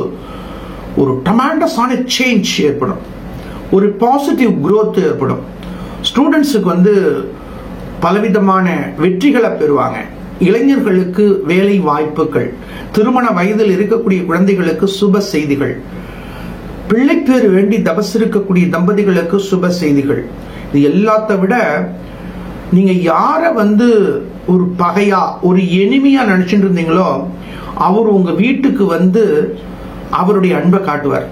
ஒரு டமாண்டஸான சேஞ்ச் ஏற்படும், ஒரு பாசிட்டிவ் growth ஏற்படும். ஸ்டூடெண்ட்ஸுக்கு வந்து பலவிதமான வெற்றிகளை பெறுவாங்க. இளைஞர்களுக்கு வேலை வாய்ப்புகள், திருமண வயதில் இருக்கக்கூடிய குழந்தைகளுக்கு சுப செய்திகள், பிள்ளை பேர் வேண்டி தபஸ் இருக்கக்கூடிய தம்பதிகளுக்கு சுப செய்திகள். இது எல்லாத்த விட நீங்க யார வந்து ஒரு பகையா ஒரு எனிமியா நினைச்சிட்டு இருந்தீங்களோ அவர் உங்க வீட்டுக்கு வந்து அவருடைய அன்பை காட்டுவார்.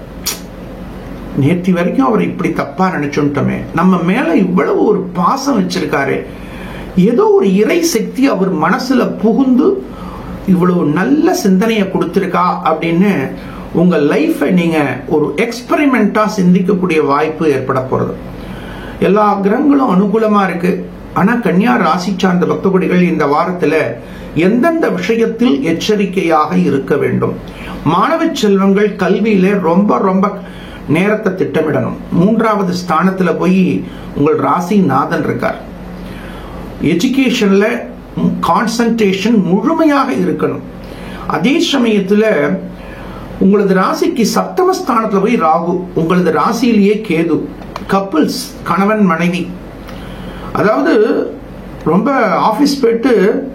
நேற்று வரைக்கும் அவர் இப்படி தப்பா நினைச்சுட்டோமே, நம்ம மேல இவ்வளவு ஒரு பாசம் வச்சிருக்காரு, ஏதோ ஒரு இறை சக்தி அவர் மனசுல புகுந்து இவ்வளவு நல்ல சிந்தனையை கொடுத்திருக்கா அப்படின்னு உங்க லைஃபை நீங்க ஒரு எக்ஸ்பெரிமெண்டா சிந்திக்கக்கூடிய வாய்ப்பு ஏற்பட போறது. எல்லா கிரகங்களும் அனுகூலமா இருக்கு. ஆனா கன்னியா ராசி சார்ந்த பக்த கொடிகள் இந்த வாரத்துல எந்தெந்த விஷயத்தில் எச்சரிக்கையாக இருக்க வேண்டும்? மாணவ செல்வங்கள் கல்வியில ரொம்ப ரொம்ப நேரத்தை திட்டமிடணும். 3வது ஸ்தானத்துல போய் உங்கள் ராசி நாதன் இருக்கார். எஜுகேஷன்ல கான்சன்ட்ரேஷன் முழுமையாக இருக்கணும். அதே சமயத்துல உங்களது ராசிக்கு சப்தமஸ்தானத்துல போய் ராகு, உங்களது ராசியிலேயே கேது. கப்பிள்ஸ், கணவன் மனைவி, அதாவது ரொம்ப ஆபீஸ் போயிட்டு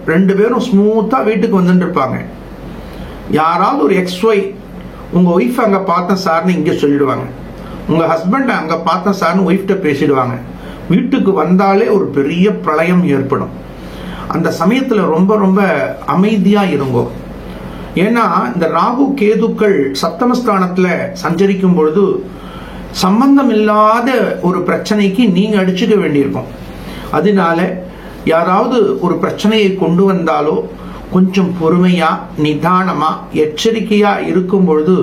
2 பேரும் ஸ்மூத்தா வீட்டுக்கு வந்துட்டு இருப்பாங்க. யாராவது ஒரு XY உங்க ஒய்ஃப் அங்க பார்த்தேன் சார்னு இங்க சொல்லிடுவாங்க, உங்க ஹஸ்பண்ட் அங்க பார்த்தேன் சார்னு ஒய்ஃப்ட பேசிடுவாங்க. வீட்டுக்கு வந்தாலே ஒரு பெரிய பிரளயம் ஏற்படும். அந்த சமயத்துல ரொம்ப ரொம்ப அமைதியா இருங்கோ. ஏன்னா இந்த ராகு கேதுக்கள் சப்தமஸ்தானத்துல சஞ்சரிக்கும் பொழுது சம்பந்தம் இல்லாத ஒரு பிரச்சனைக்கு நீங்க அடிச்சுக்க வேண்டியிருக்கும். அதனால யாராவது ஒரு பிரச்சனையை கொண்டு வந்தாலோ கொஞ்சம் பொறுமையா நிதானமா எச்சரிக்கையா இருக்கும் பொழுது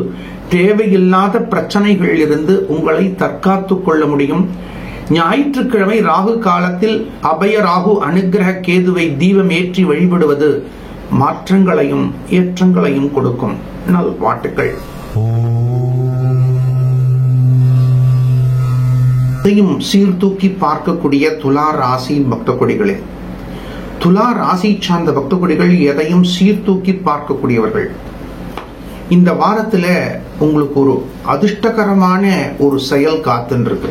தேவையில்லாத பிரச்சனைகளில் இருந்து உங்களை தற்காத்துக் கொள்ள முடியும். ஞாயிற்றுக்கிழமை ராகு காலத்தில் அபய ராகு அனுகிரக கேதுவை தீபம் ஏற்றி வழிபடுவது மாற்றங்களையும் ஏற்றங்களையும் கொடுக்கும். நல்வாழ்த்துக்கள். சீர்தூக்கி பார்க்கக்கூடிய துலா ராசி பக்த கொடிகளே, துலா ராசி சார்ந்த பக்த கொடிகள் எதையும் சீர்தூக்கி பார்க்கக்கூடியவர்கள். இந்த வாரத்துல உங்களுக்கு ஒரு அதிர்ஷ்டகரமான ஒரு செயல் காத்துருக்கு.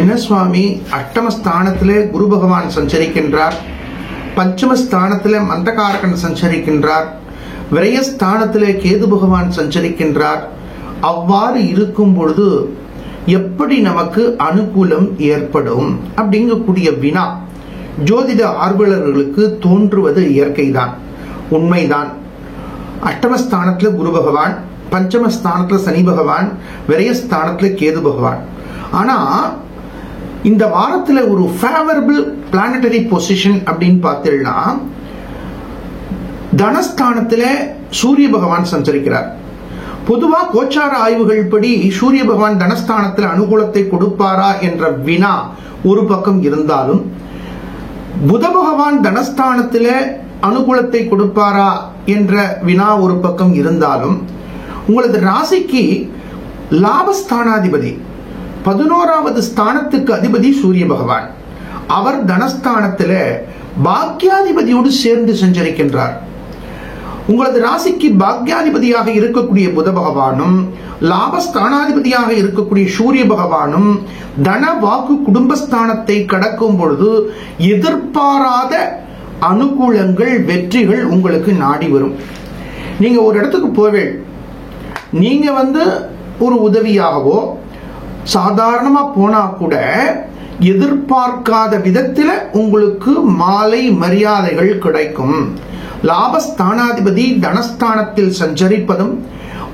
என்ன சுவாமி, அஷ்டமஸ்தானத்துல குரு பகவான் சஞ்சரிக்கின்றார், பஞ்சமஸ்தானத்துல மந்தகாரகன் சஞ்சரிக்கின்றார், விரயஸ்தானத்துல கேது பகவான் சஞ்சரிக்கின்றார். அவ்வாறு இருக்கும் பொழுது எப்படி நமக்கு அனுகூலம் ஏற்படும் அப்படிங்கக்கூடிய வினா ஜோதிட ஆர்வலர்களுக்கு தோன்றுவது இயற்கைதான், உண்மைதான். அஷ்டமஸ்தானத்துல குரு பகவான், பஞ்சமஸ்தானத்துல சனி பகவான், விரயஸ்தானத்துல கேது பகவான். ஆனா இந்த வாரத்துல ஒரு ஃபேவரபிள் பிளானட்டரி பொசிஷன் அப்படின்னு பார்த்தீங்கன்னா தனஸ்தானத்துல சூரிய பகவான் சஞ்சரிக்கிறார். பொதுவா கோச்சார ஆய்வுகள் படி சூரிய பகவான் தனஸ்தானத்தில் அனுகூலத்தை கொடுப்பாரா என்ற வினா ஒரு பக்கம் இருந்தாலும், புத பகவான் தனஸ்தானத்தில் அனுகூலத்தை கொடுப்பாரா என்ற வினா ஒரு பக்கம் இருந்தாலும், உங்களது ராசிக்கு லாபஸ்தானாதிபதி 11வது ஸ்தானத்துக்கு அதிபதி சூரிய பகவான். அவர் தனஸ்தானத்தில் பாக்யாதிபதியோடு சேர்ந்து சஞ்சரிக்கின்றார். உங்களது ராசிக்கு பாக்யாதிபதியாக இருக்கக்கூடிய புத பகவானும் லாபஸ்தானாதிபதியாக இருக்கக்கூடிய சூரிய பகவானும் தன வாக்கு குடும்பஸ்தானத்தை கடக்கும் பொழுது எதிர்பாராத அனுகூலங்கள், வெற்றிகள் உங்களுக்கு நாடி வரும். நீங்க ஒரு இடத்துக்கு போவே, நீங்க ஒரு உதவியாகவோ சாதாரணமா போனா கூட எதிர்பார்க்காத விதத்துல உங்களுக்கு மாலை மரியாதைகள் கிடைக்கும். லாபஸ்தானாதிபதி தனஸ்தானத்தில் சஞ்சரிப்பதும்,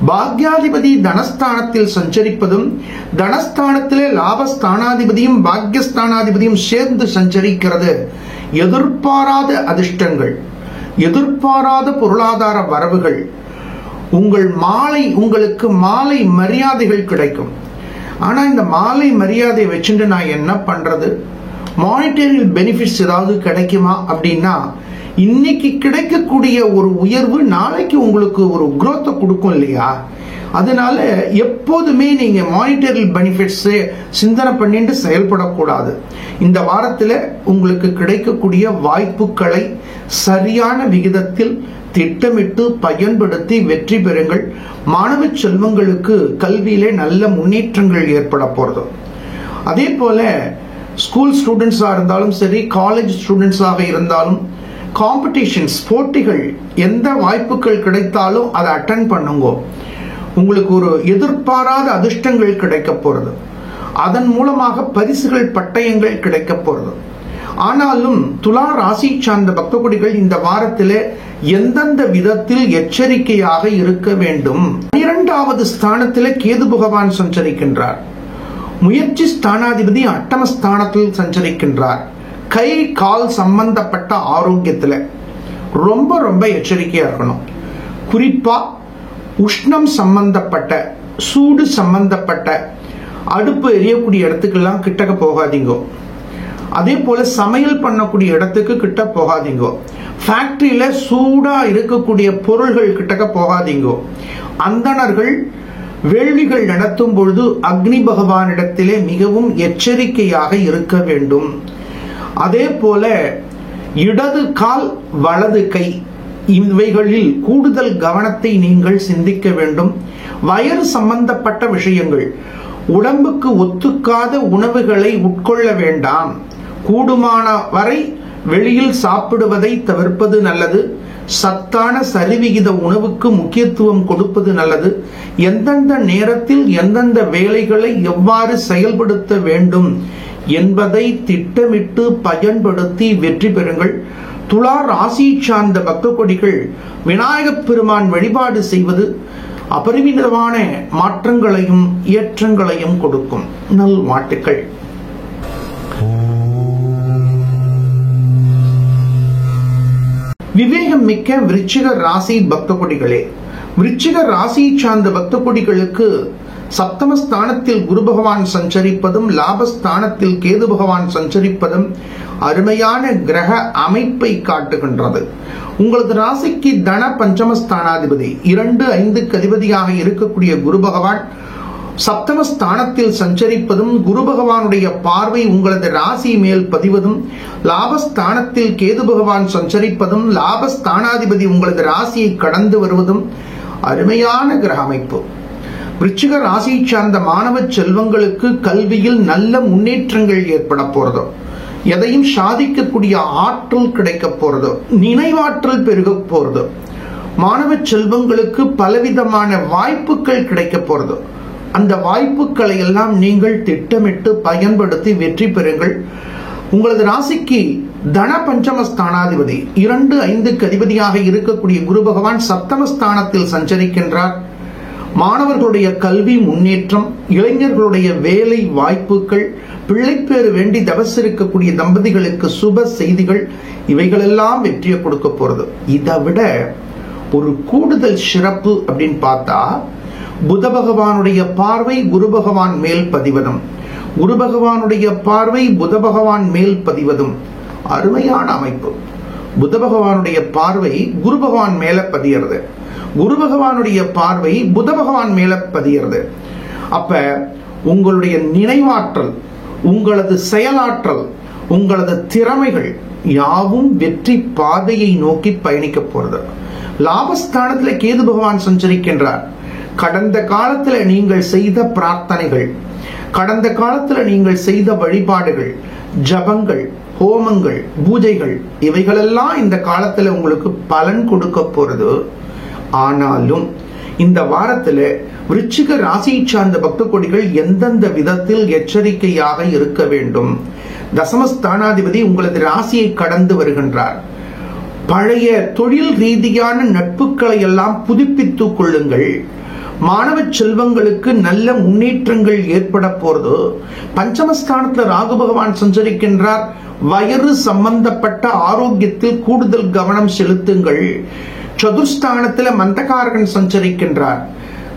பாக்யாதிபதி தனஸ்தானத்தில் சஞ்சரிப்பதும், தனஸ்தானத்திலே லாபஸ்தானாதிபதியும் பாக்யஸ்தானாதிபதியும் சேர்ந்து சஞ்சரிக்கிறது எதிர்பாராத அதிர்ஷ்டங்கள், எதிர்பாராத பொருளாதார வரவுகள், உங்களுக்கு மாலை மரியாதைகள் கிடைக்கும். ஆனா இந்த மாலை மரியாதை வச்சுட்டு நான் என்ன பண்றது, மானிட்டரி பெனிஃபிட்ஸ் ஏதாவது கிடைக்குமா அப்படின்னா, இன்னைக்கு கிடைக்கக்கூடிய ஒரு உயர்வு நாளைக்கு உங்களுக்கு ஒரு growth கொடுக்கும் இல்லையா? அதனால எப்போதுமே நீங்க மானிட்டரி பெனிஃபிட்ஸ் சிந்தனை பண்ணிட்டு செயல்படக்கூடாது. இந்த வாரத்தில் உங்களுக்கு கிடைக்கக்கூடிய வாய்ப்புகளை சரியான விகிதத்தில் திட்டமிட்டு பயன்படுத்தி வெற்றி பெறுங்கள். மாணவ செல்வங்களுக்கு கல்வியிலே நல்ல முன்னேற்றங்கள் ஏற்பட போறது. அதே போல ஸ்கூல் ஸ்டூடெண்ட்ஸா இருந்தாலும் சரி, காலேஜ் ஸ்டூடெண்ட்ஸாக இருந்தாலும் காம்படிஷன்ஸ், போட்டிகள், எந்த வாய்ப்புகள் கிடைத்தாலும் அதை அட்டென்ட் பண்ணுங்க. உங்களுக்கு ஒரு எதிர்பாராத அதிர்ஷ்டங்கள் கிடைக்க போறது, அதன் மூலமாக பரிசுகள், பட்டயங்கள் கிடைக்க போறது. ஆனாலும் துலா ராசி சார்ந்த பக்த கொடிகள் இந்த வாரத்தில் எந்தெந்த விதத்தில் எச்சரிக்கையாக இருக்க வேண்டும். 12வது ஸ்தானத்தில் கேது பகவான் சஞ்சரிக்கின்றார். முயற்சி ஸ்தானாதிபதி அட்டமஸ்தானத்தில் சஞ்சரிக்கின்றார். கை கால் சம்பந்தப்பட்ட ஆரோக்கியத்தில் ரொம்ப ரொம்ப எச்சரிக்கையா இருக்கணும். குறிப்பா உஷ்ணம் சம்பந்தப்பட்ட, சூடு சம்பந்தப்பட்ட, அடுப்பு எரியக்கூடிய இடத்துக்கெல்லாம் கிட்டக்க போகாதீங்க. அதே போல சமையல் பண்ணக்கூடிய இடத்துக்கு கிட்ட போகாதீங்க. ஃபேக்டரியில சூடா இருக்கக்கூடிய பொருள்கள் கிட்டக்க போகாதீங்க. அந்தணர்கள் வேள்விகள் நடத்தும் பொழுது அக்னி பகவானிடத்திலே மிகவும் எச்சரிக்கையாக இருக்க வேண்டும். அதே போல இடது கால் வலது கை இவைகளில் கூடுதல் கவனத்தை நீங்கள் சிந்திக்க வேண்டும். வயிறு சம்பந்தப்பட்ட விஷயங்கள், உடம்புக்கு ஒத்துக்காத உணவுகளை உட்கொள்ள வேண்டாம். கூடுமான வரை வெளியில் சாப்பிடுவதை தவிர்ப்பது நல்லது. சத்தான சரிவிகித உணவுக்கு முக்கியத்துவம் கொடுப்பது நல்லது. எந்தெந்த நேரத்தில் எந்தெந்த வேலைகளை எவ்வாறு செயல்படுத்த வேண்டும் என்பதை திட்டமிட்டு பயன்படுத்தி வெற்றி பெறுங்கள். துலா ராசி சார்ந்த பக்த கொடிகள் விநாயகப் பெருமான் வழிபாடு செய்வது அபரிமிதமான மாற்றங்களையும் ஏற்றங்களையும் கொடுக்கும். நல்வாழ்த்துக்கள். விவேகம் மிக்க விருச்சிக ராசி பக்த கொடிகளே, விருச்சிக ராசி சார்ந்த பக்த கொடிகளுக்கு சப்தமஸ்தானத்தில் குரு பகவான் சஞ்சரிப்பதும் லாபஸ்தானத்தில் கேது பகவான் சஞ்சரிப்பதும் அருமையான கிரக அமைப்பை காட்டுகின்றது. உங்களது ராசிக்கு தன பஞ்சமஸ்தானாதிபதி 2-5 அதிபதியாக இருக்கக்கூடிய குரு பகவான் சப்தமஸ்தானத்தில் சஞ்சரிப்பதும் குரு பகவானுடைய பார்வை உங்களது ராசி மேல் பதிவதும் லாபஸ்தானத்தில் கேது பகவான் சஞ்சரிப்பதும் லாபஸ்தானாதிபதி உங்களது ராசியை கடந்து வருவதும் அருமையான கிரக அமைப்பு. விருச்சிக ராசி சார்ந்த மாணவ செல்வங்களுக்கு கல்வியில் நல்ல முன்னேற்றங்கள் ஏற்பட போறதோ, எதையும் சாதிக்கக்கூடிய ஆற்றல் கிடைக்க போறதோ, நினைவாற்றல் பெருக போறதோ, மாணவ செல்வங்களுக்கு பலவிதமான வாய்ப்புகள் கிடைக்க போறதோ, அந்த வாய்ப்புகளை எல்லாம் நீங்கள் திட்டமிட்டு பயன்படுத்தி வெற்றி பெறுங்கள். உங்களது ராசிக்கு தன பஞ்சமஸ்தானாதிபதி 2-5 அதிபதியாக இருக்கக்கூடிய குரு பகவான் சப்தமஸ்தானத்தில் சஞ்சரிக்கின்றார். மாணவர்களுடைய கல்வி முன்னேற்றம், இளைஞர்களுடைய வேலை வாய்ப்புகள், பிள்ளைப்பேறு வேண்டி தவசிருக்கக்கூடிய தம்பதிகளுக்கு சுப செய்திகள், இவைகளெல்லாம் வெற்றியை கொடுக்க போறது. இதை விட ஒரு கூடுதல் சிறப்பு அப்படின்னு பார்த்தா, புத பகவானுடைய பார்வை குரு பகவான் மேல் பதிவதும், குரு பகவானுடைய பார்வை புத பகவான் மேல் பதிவதும் அருமையான அமைப்பு. புத பகவானுடைய பார்வை குரு பகவான் மேல பதியறது, குரு பகவானுடைய பார்வை புத பகவான் மேல பதியறது. அப்ப உங்களுடைய நினைவாற்றல், உங்களது செயலாற்றல், உங்களது திறமைகள் யாவும் வெற்றி பாதையை நோக்கி பயணிக்க போறது. லாபஸ்தானத்தில் கேது பகவான் சஞ்சரிக்கின்றார். கடந்த காலத்துல நீங்கள் செய்த பிரார்த்தனைகள், கடந்த காலத்துல நீங்கள் செய்த வழிபாடுகள், ஜபங்கள், ஹோமங்கள், பூஜைகள், இவைகளெல்லாம் இந்த காலத்துல உங்களுக்கு பலன் கொடுக்க போறது. ஆனாலும் இந்த வாரத்துல விருச்சிக ராசி சார்ந்த பக்த கொடிகள் எந்தெந்த விதத்தில் எச்சரிக்கையாக இருக்க வேண்டும். தசமஸ்தானாதிபதி உங்களது ராசியை கடந்து வருகின்றார். பழைய தொழில் ரீதியான நட்புகளை எல்லாம் புதுப்பித்துக் கொள்ளுங்கள். மாணவ செல்வங்களுக்கு நல்ல முன்னேற்றங்கள் ஏற்பட போறது. பஞ்சமஸ்தானத்துல ராகு பகவான் சஞ்சரிக்கின்றார். வயிறு சம்பந்தப்பட்ட ஆரோக்கியத்தில் கூடுதல் கவனம் செலுத்துங்கள். சதுர்ஸ்தானத்துல மந்தகாரகன் சஞ்சரிக்கின்றார்.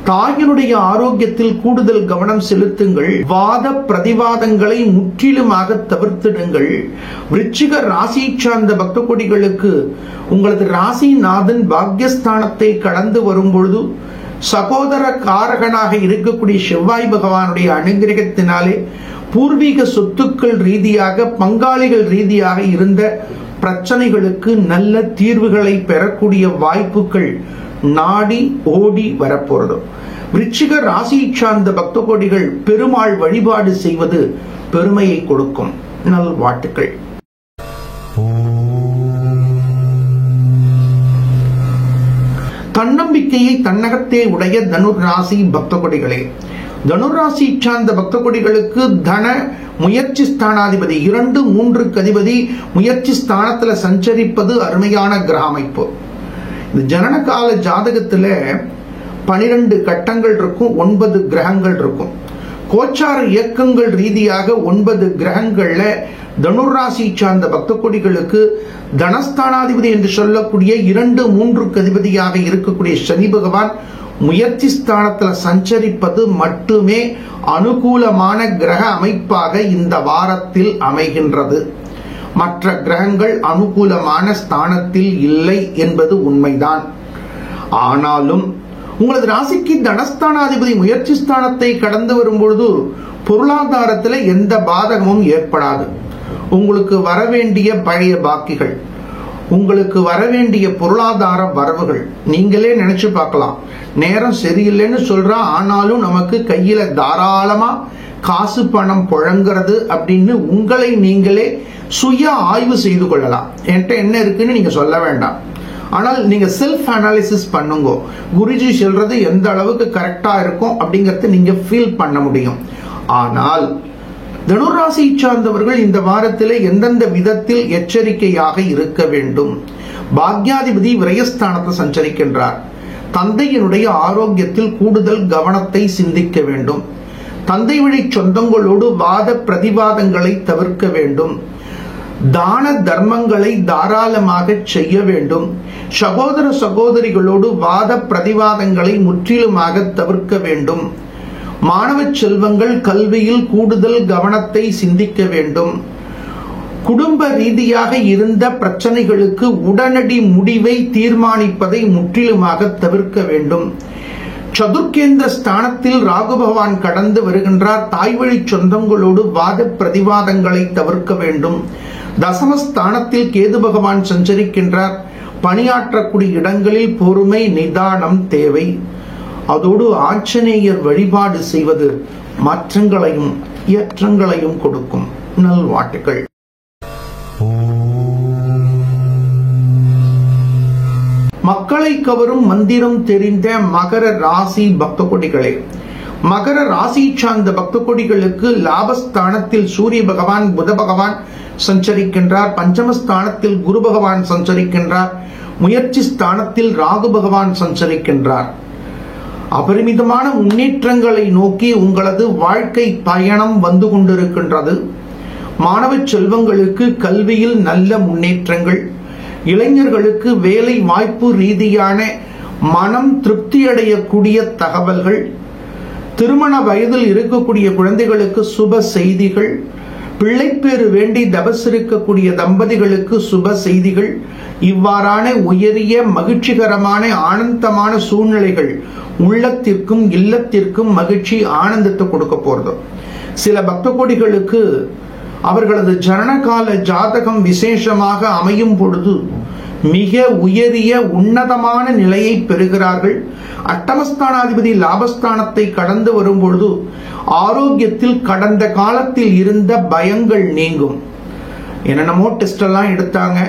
தாயினுடைய ஆரோக்கியத்தில் கூடுதல் கவனம் செலுத்துங்கள். வாத பிரதிவாதங்களை முற்றிலுமாக தவிர்த்திடுங்கள். விருச்சிக ராசி சார்ந்த பக்த கொடிகளுக்கு உங்களது ராசிநாதன் பாக்யஸ்தானத்தை கடந்து வரும் பொழுது சகோதர காரகனாக இருக்கக்கூடிய செவ்வாய் பகவானுடைய அனுகிரகத்தினாலே பூர்வீக சொத்துக்கள் ரீதியாக, பங்காளிகள் ரீதியாக இருந்த பிரச்சனைகளுக்கு நல்ல தீர்வுகளை பெறக்கூடிய வாய்ப்புகள் நாடி ஓடி வரப்போறது. விருச்சிக ராசி சார்ந்த பக்த கோடிகள் பெருமாள் வழிபாடு செய்வது பெருமையை கொடுக்கும். நல்வாழ்த்துக்கள். தன்னம்பிக்கையை தன்னகத்தே உடைய தனுர் ராசி பக்த கொடிகளே, தனுர் ராசி சார்ந்த பக்த கொடிகளுக்கு தன முயற்சி ஸ்தானாதிபதி 2-3 அதிபதி முயற்சி ஸ்தானத்துல சஞ்சரிப்பது அருமையான கிரக அமைப்பு. இந்த ஜனன கால ஜாதகத்துல 12 கட்டங்கள் இருக்கும், 9 கிரகங்கள் இருக்கும். கோச்சார இயக்கங்கள் ரீதியாக 9 கிரகங்கள்ல தனுராசி சார்ந்த பக்த கொடிகளுக்கு தனஸ்தானாதிபதி என்று சொல்லக்கூடிய 2-3 அதிபதியாக இருக்கக்கூடிய சனி பகவான் முயற்சி ஸ்தானத்தில் சஞ்சரிப்பது மட்டுமே அனுகூலமான கிரக அமைப்பாக இந்த வாரத்தில் அமைகின்றது. மற்ற கிரகங்கள் அனுகூலமான ஸ்தானத்தில் இல்லை என்பது உண்மைதான். ஆனாலும் உங்களது ராசிக்கு தனஸ்தானாதிபதி முயற்சி ஸ்தானத்தை கடந்து வரும்பொழுது பொருளாதாரத்தில் எந்த பாதகமும் ஏற்படாது. உங்களுக்கு வரவேண்டிய பழைய பாக்கிகள், உங்களுக்கு வர வேண்டிய பொருளாதார வரவுகள் நீங்களே நினைச்சு பார்க்கலாம். நேரம் சரியில்லைன்னு சொல்றான், ஆனாலும் நமக்கு கையில தாராளமா காசு பணம் புழங்குறது அப்படின்னு உங்களை நீங்களே சுய ஆய்வு செய்து கொள்ளலாம். என்கிட்ட என்ன இருக்குன்னு நீங்க சொல்ல வேண்டாம். ஆனால் நீங்க செல்ஃப் அனாலிசிஸ் பண்ணுங்க. குருஜி சொல்றது எந்த அளவுக்கு கரெக்டா இருக்கும் அப்படிங்கறத நீங்க ஃபீல் பண்ண முடியும். ஆனால் தனுராசி சார்ந்தவர்கள் இந்த வாரத்திலே எந்தெந்த விதத்தில் எச்சரிக்கையாக இருக்க வேண்டும்? பாக்யாதிபதி விரயஸ்தானத்தை சஞ்சரிக்கின்றார். தந்தையினுடைய ஆரோக்கியத்தில் கூடுதல் கவனத்தை சிந்திக்க வேண்டும். தந்தை வழி சொந்தங்களோடு வாத பிரதிவாதங்களை தவிர்க்க வேண்டும். தான தர்மங்களை தாராளமாக செய்ய வேண்டும். சகோதர சகோதரிகளோடு வாத பிரதிவாதங்களை முற்றிலுமாக தவிர்க்க வேண்டும். மாணவ செல்வங்கள் கல்வியில் கூடுதல் கவனத்தை சிந்திக்க வேண்டும். குடும்ப ரீதியாக இருந்த பிரச்சனைகளுக்கு உடனடி முடிவை தீர்மானிப்பதை முற்றிலுமாக தவிர்க்க வேண்டும். சதுர்கேந்திர ஸ்தானத்தில் ராகு பகவான் கடந்து வருகின்றார். தாய்வழி சொந்தங்களோடு வாத பிரதிவாதங்களை தவிர்க்க வேண்டும். தசமஸ்தானத்தில் கேது பகவான் சஞ்சரிக்கின்றார். பணியாற்றக்கூடிய இடங்களில் பொறுமை நிதானம் தேவை. அதோடு ஆஞ்சநேயர் வழிபாடு செய்வது மாற்றங்களையும் ஏற்றங்களையும் கொடுக்கும். நல்வாழ்த்துக்கள். மக்களை கவரும் மந்திரம் தெரிந்த மகர ராசி பக்த கொடிகளே, மகர ராசி சார்ந்த பக்த கொடிகளுக்கு லாபஸ்தானத்தில் சூரிய பகவான் புத பகவான் சஞ்சரிக்கின்றார். பஞ்சமஸ்தானத்தில் குரு பகவான் சஞ்சரிக்கின்றார். முயற்சி ஸ்தானத்தில் ராகு பகவான் சஞ்சரிக்கின்றார். அபரிமிதமான முன்னேற்றங்களை நோக்கி உங்களது வாழ்க்கை பயணம் வந்து கொண்டிருக்கின்றது. மாணவ செல்வங்களுக்கு கல்வியில் நல்ல முன்னேற்றங்கள், இளைஞர்களுக்கு வேலை வாய்ப்பு ரீதியான மனம் திருப்தி அடையக்கூடிய தகவல்கள், திருமண வயதில் இருக்கக்கூடிய குழந்தைகளுக்கு சுப செய்திகள், பிள்ளைப்பேறு வேண்டி தபசிருக்கக்கூடிய தம்பதிகளுக்கு சுப செய்திகள், இவ்வாறான உயரிய மகிழ்ச்சிகரமான ஆனந்தமான சூழ்நிலைகள் உள்ளத்திற்கும் இல்லத்திற்கும் மகிழ்ச்சி ஆனந்தத்தை கொடுக்க போறது. சில பக்த கோடிகளுக்கு அவர்களது ஜனனகால ஜாதகம் விசேஷமாக அமையும் பொழுது மிக உயரிய உன்னதமான நிலையை பெறுகிறார்கள். அட்டமஸ்தானாதிபதி லாபஸ்தானத்தை கடந்து வரும் பொழுது ஆரோக்கியத்தில் கடந்த காலத்தில் இருந்த பயங்கள் நீங்கும். என்னென்னமோ டெஸ்ட் எல்லாம் எடுத்தாங்க,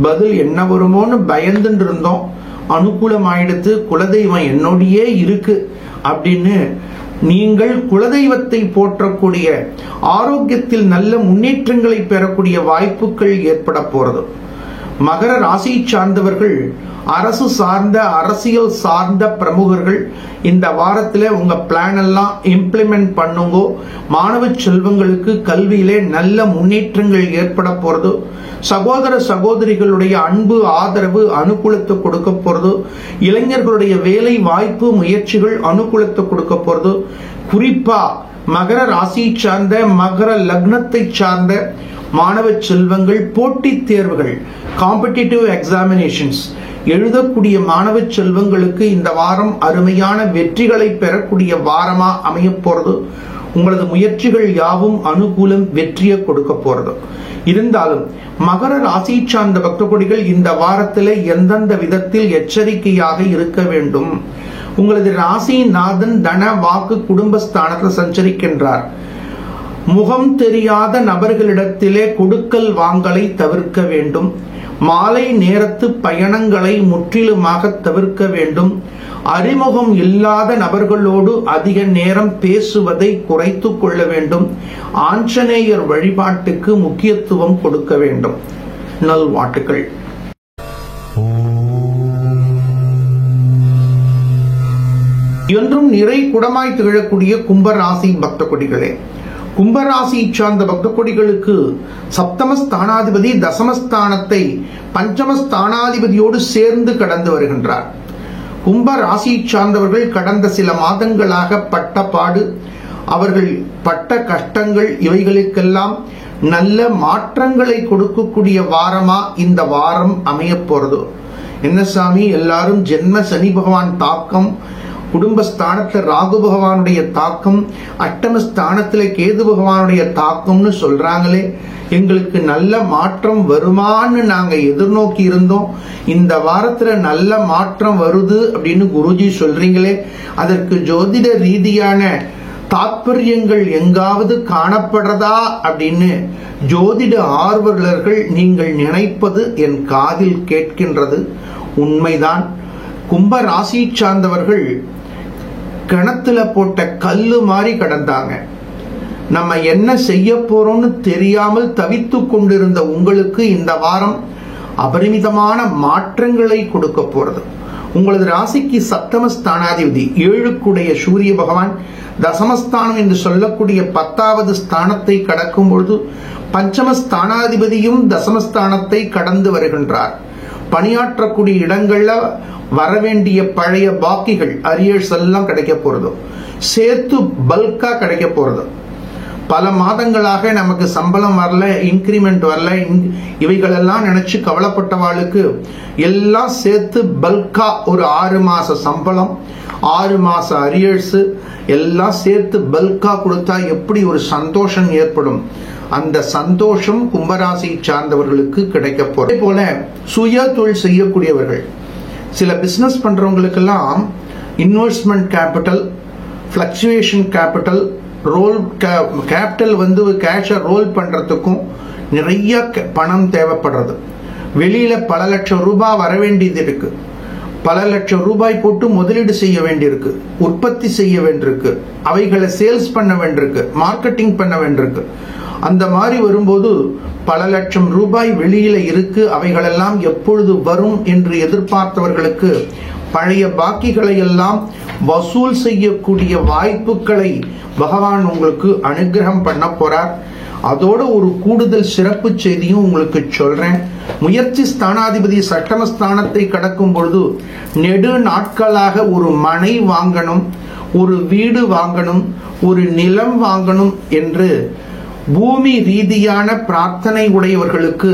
பதில் என்ன வருமோன்னு பயந்துட்டு இருந்தோம், அனுகூலம் ஆயிடுத்து, குலதெய்வம் என்னோடையே இருக்கு அப்படின்னு நீங்கள் குலதெய்வத்தை போற்றக்கூடிய ஆரோக்கியத்தில் நல்ல முன்னேற்றங்களை பெறக்கூடிய வாய்ப்புகள் ஏற்பட போறது. மகர ராசி சார்ந்தவர்கள், அரசு சார்ந்த அரசியல் சார்ந்த பிரமுகர்கள் இந்த வாரத்தில் உங்க பிளான் எல்லாம் இம்ப்ளிமெண்ட் பண்ணுங்க. மாணவ செல்வங்களுக்கு கல்வியிலே நல்ல முன்னேற்றங்கள் ஏற்பட போறது. சகோதர சகோதரிகளுடைய அன்பு ஆதரவு அனுகூலத்தை கொடுக்க போறது. இளைஞர்களுடைய வேலை வாய்ப்பு முயற்சிகள் அனுகூலத்தை கொடுக்க போறது. குறிப்பா மகர ராசி சார்ந்த மகர லக்னத்தை சார்ந்த மாணவ செல்வங்கள் போட்டித் தேர்வுகள், காம்படிட்டிவ் எக்ஸாமினேஷன்ஸ் எழுதக்கூடிய மாணவ செல்வங்களுக்கு இந்த வாரம் அருமையான வெற்றிகளை பெறக்கூடிய வாரமா அமைய போறது. உங்களது முயற்சிகள் யாவும் அனுகூலம் வெற்றியை கொடுக்க போறது. இருந்தாலும் மகர ராசி சார்ந்த பக்த கொடிகள் இந்த வாரத்தில் எந்தெந்த விதத்தில் எச்சரிக்கையாக இருக்க வேண்டும்? உங்களது ராசி நாதன் தன வாக்கு குடும்பஸ்தானத்தில் சஞ்சரிக்கின்றார். முகம் தெரியாத நபர்களிடத்திலே கொடுக்கல் வாங்கலை தவிர்க்க வேண்டும். மாலை நேரத்து பயணங்களை முற்றிலுமாக தவிர்க்க வேண்டும். அறிமுகம் இல்லாத நபர்களோடு அதிக நேரம் பேசுவதை குறைத்துக் கொள்ள வேண்டும். ஆஞ்சநேயர் வழிபாட்டுக்கு முக்கியத்துவம் கொடுக்க வேண்டும். நல்வாழ்த்துக்கள். என்றும் நிறை குடமாய் திகழக்கூடிய கும்பராசி பக்த கொடிகளே, கும்பராசி சார்ந்த பக்த கொடிகளுக்கு சப்தமஸ்தானாதிபதி தசமஸ்தானத்தை பஞ்சமஸ்தானாதிபதியோடு சேர்ந்து கடந்து வருகின்றார். கும்ப ராசி சார்ந்தவர்கள் கடந்த சில மாதங்களாக பட்ட பாடு, அவர்கள் பட்ட கஷ்டங்கள், இவைகளுக்கெல்லாம் நல்ல மாற்றங்களை கொடுக்கக்கூடிய வாரமா இந்த வாரம் அமைய போறது. என்ன சாமி, எல்லாரும் ஜென்ம சனி பகவான் தாக்கம் குடும்பஸ்தானத்துல ராகு பகவானுடைய தாக்கம், அட்டமஸ்தானத்துல கேது பகவானுடைய தாக்கம்னு சொல்றாங்களே, எங்களுக்கு நல்ல மாற்றம் வருமான்னு நாங்க எதிர்நோக்கி இருந்தோம். இந்த வாரத்துல நல்ல மாற்றம் வருது அப்படின்னு குருஜி சொல்றீங்களே, அதற்கு ஜோதிட ரீதியான தாற்பயங்கள் எங்காவது காணப்படுறதா அப்படின்னு ஜோதிட ஆர்வலர்கள் நீங்கள் நினைப்பது என் காதில் கேட்கின்றது. உண்மைதான். கும்ப ராசி சார்ந்தவர்கள் கிணத்துல போட்ட கல்லு மாதிரி கடந்தாங்க. நம்ம என்ன செய்ய போறோம்னு தெரியாமல் தவித்து கொண்டிருந்த உங்களுக்கு இந்த வாரம் அபரிமிதமான மாற்றங்களை கொடுக்க போறது. உங்களது ராசிக்கு சப்தமஸ்தானாதிபதி 7க்குடைய சூரிய பகவான் தசமஸ்தானம் என்று சொல்லக்கூடிய 10வது ஸ்தானத்தை கடக்கும் பொழுது பஞ்சமஸ்தானாதிபதியும் தசமஸ்தானத்தை கடந்து வருகின்றார். பணியாற்றக்கூடிய இடங்கள்ல வரவேண்டிய பழைய பாக்கிகள், அரியர்ஸ் எல்லாம் கிடைக்க போறது, சேர்த்து பல்கா கிடைக்க போறது. பல மாதங்களாக நமக்கு சம்பளம் வரல, இன்கிரிமெண்ட் வரல, இவைகளெல்லாம் நினைச்சு கவலைப்பட்டவாளுக்கு எல்லாம் சேர்த்து பல்கா ஒரு 6 மாச சம்பளம், 6 மாச அரியர்ஸ் எல்லாம் சேர்த்து பல்கா கொடுத்தா எப்படி ஒரு சந்தோஷம் ஏற்படும், அந்த சந்தோஷம் கும்பராசி சார்ந்தவர்களுக்கு கிடைக்க போறது. அதே போல சுய தொழில் செய்யக்கூடியவர்கள், சில பிசினஸ் பண்றவங்களுக்கெல்லாம் investment capital, fluctuation capital, roll capital cash roll பண்றதுக்கும் நிறைய பணம் தேவைப்படுறது. வெளியில பல லட்சம் ரூபாய் வர வேண்டியது இருக்கு, பல லட்சம் ரூபாய் போட்டு முதலீடு செய்ய வேண்டியிருக்கு, உற்பத்தி செய்ய வேண்டியிருக்கு, அவைகளை சேல்ஸ் பண்ண வேண்டியிருக்கு, மார்க்கெட்டிங் பண்ண வேண்டியிருக்கு. அந்த மாதிரி வரும்போது பல லட்சம் ரூபாய் வெளியில இருக்கு, அவைகளெல்லாம் எப்பொழுது வரும் என்று எதிர்பார்த்தவர்களுக்கு பழைய பாக்கிகளை எல்லாம் வசூல் செய்யக்கூடிய வாய்ப்புகளை பகவான் உங்களுக்கு அனுகிரகம் பண்ண போறார். அதோட ஒரு கூடுதல் சிறப்பு செய்தியும் உங்களுக்கு சொல்றேன். முயற்சி ஸ்தானாதிபதி சட்டமஸ்தானத்தை கடக்கும் பொழுது நெடு நாட்களாக ஒரு மனை வாங்கணும், ஒரு வீடு வாங்கணும், ஒரு நிலம் வாங்கணும் என்று பூமி ரீதியான பிரார்த்தனை உடையவர்களுக்கு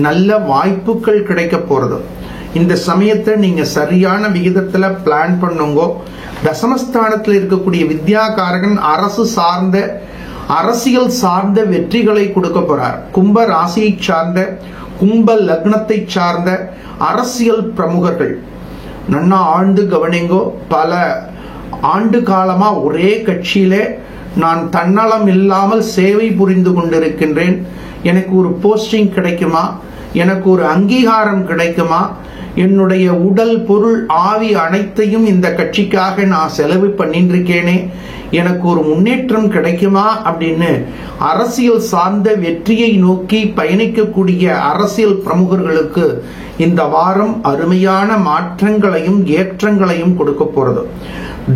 நல்ல வாய்ப்புகள் கிடைக்க போறது. இந்த சமயத்தை நீங்க சரியான விகிதத்துல பிளான் பண்ணுங்க. தசமஸ்தானத்தில் இருக்கக்கூடிய வித்யாகாரகன் அரசு சார்ந்த, அரசியல் சார்ந்த வெற்றிகளை கொடுக்க போறார். கும்ப ராசியை சார்ந்த, கும்ப லக்னத்தை சார்ந்த அரசியல் பிரமுகர்கள் நன்னா ஆண்டு கவனிங்கோ. பல ஆண்டு காலமா ஒரே கட்சியில நான் தன்னலம் இல்லாமல் சேவை புரிந்து கொண்டிருக்கின்றேன், எனக்கு ஒரு போஸ்டிங் கிடைக்குமா, எனக்கு ஒரு அங்கீகாரம் கிடைக்குமா, என்னுடைய உடல் பொருள் ஆவி அனைத்தையும் இந்த கட்சிக்காக நான் செலவு பண்ணிட்டு இருக்கேனே, எனக்கு ஒரு முன்னேற்றம் கிடைக்குமா அப்படின்னு அரசியல் சார்ந்த வெற்றியை நோக்கி பயணிக்கக்கூடிய அரசியல் பிரமுகர்களுக்கு இந்த வாரம் அருமையான மாற்றங்களையும் ஏற்றங்களையும் கொடுக்க போறது.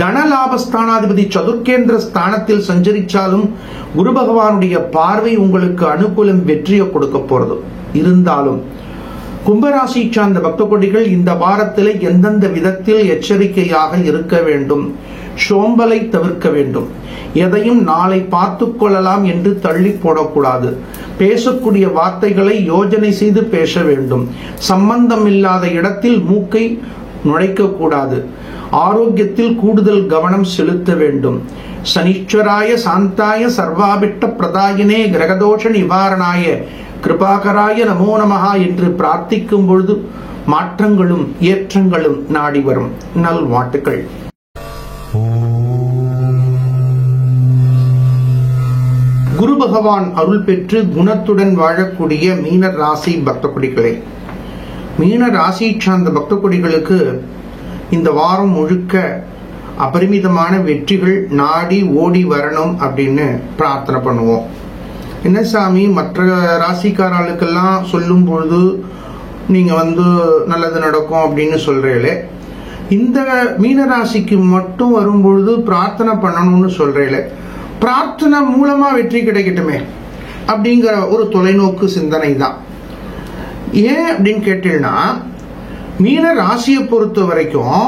தனலாபஸ்தானாதிபதி சதுர்கேந்திர ஸ்தானத்தில் சஞ்சரிச்சாலும் குரு பகவானுடைய பார்வை உங்களுக்கு அனுகூலம் வெற்றியை கொடுக்க போறது. இருந்தாலும் கும்பராசி சார்ந்த பக்த கொடிகள் இந்த வாரத்தில் எந்தெந்த விதத்தில் எச்சரிக்கையாக இருக்க வேண்டும், சோம்பலை தவிர்க்க வேண்டும், எதையும் நாளை பார்த்துக் கொள்ளலாம் என்று தள்ளி போடக்கூடாது, பேசக்கூடிய வார்த்தைகளை யோஜனை செய்து பேச வேண்டும், சம்பந்தம் இல்லாத இடத்தில் மூக்கை நுழைக்க கூடாது, ஆரோக்கியத்தில் கூடுதல் கவனம் செலுத்த வேண்டும். சனீஸ்வராய சாந்தாய சர்வாபிட்ட பிரதாயினே கிரகதோஷ நிவாரணாய கிருபாகராய நமோ நமஹா என்று பிரார்த்திக்கும் பொழுது மாற்றங்களும் ஏற்றங்களும் நாடி வரும். நல்வாழ்த்துக்கள். குரு பகவான் அருள் பெற்று குணத்துடன் வாழக்கூடிய மீன ராசி பக்த கொடிகளே, மீன ராசி சார்ந்த பக்த கொடிகளுக்கு இந்த வாரம் முழுக்க அபரிமிதமான வெற்றிகள் நாடி ஓடி வரணும் அப்படின்னு பிரார்த்தனை பண்ணுவோம். என்ன சாமி, மற்ற ராசிக்காரர்களுக்கெல்லாம் சொல்லும் பொழுது நீங்க நல்லது நடக்கும் அப்படின்னு சொல்றீங்களே, இந்த மீன ராசிக்கு மட்டும் வரும்பொழுது பிரார்த்தனை பண்ணணும்னு சொல்றீங்களே, பிரார்த்தனை மூலமா வெற்றி கிடைக்கட்டுமே அப்படிங்கிற ஒரு தொலைநோக்கு சிந்தனை தான். ஏன் அப்படின்னு கேட்டீங்கன்னா, மீன ராசியை பொறுத்த வரைக்கும்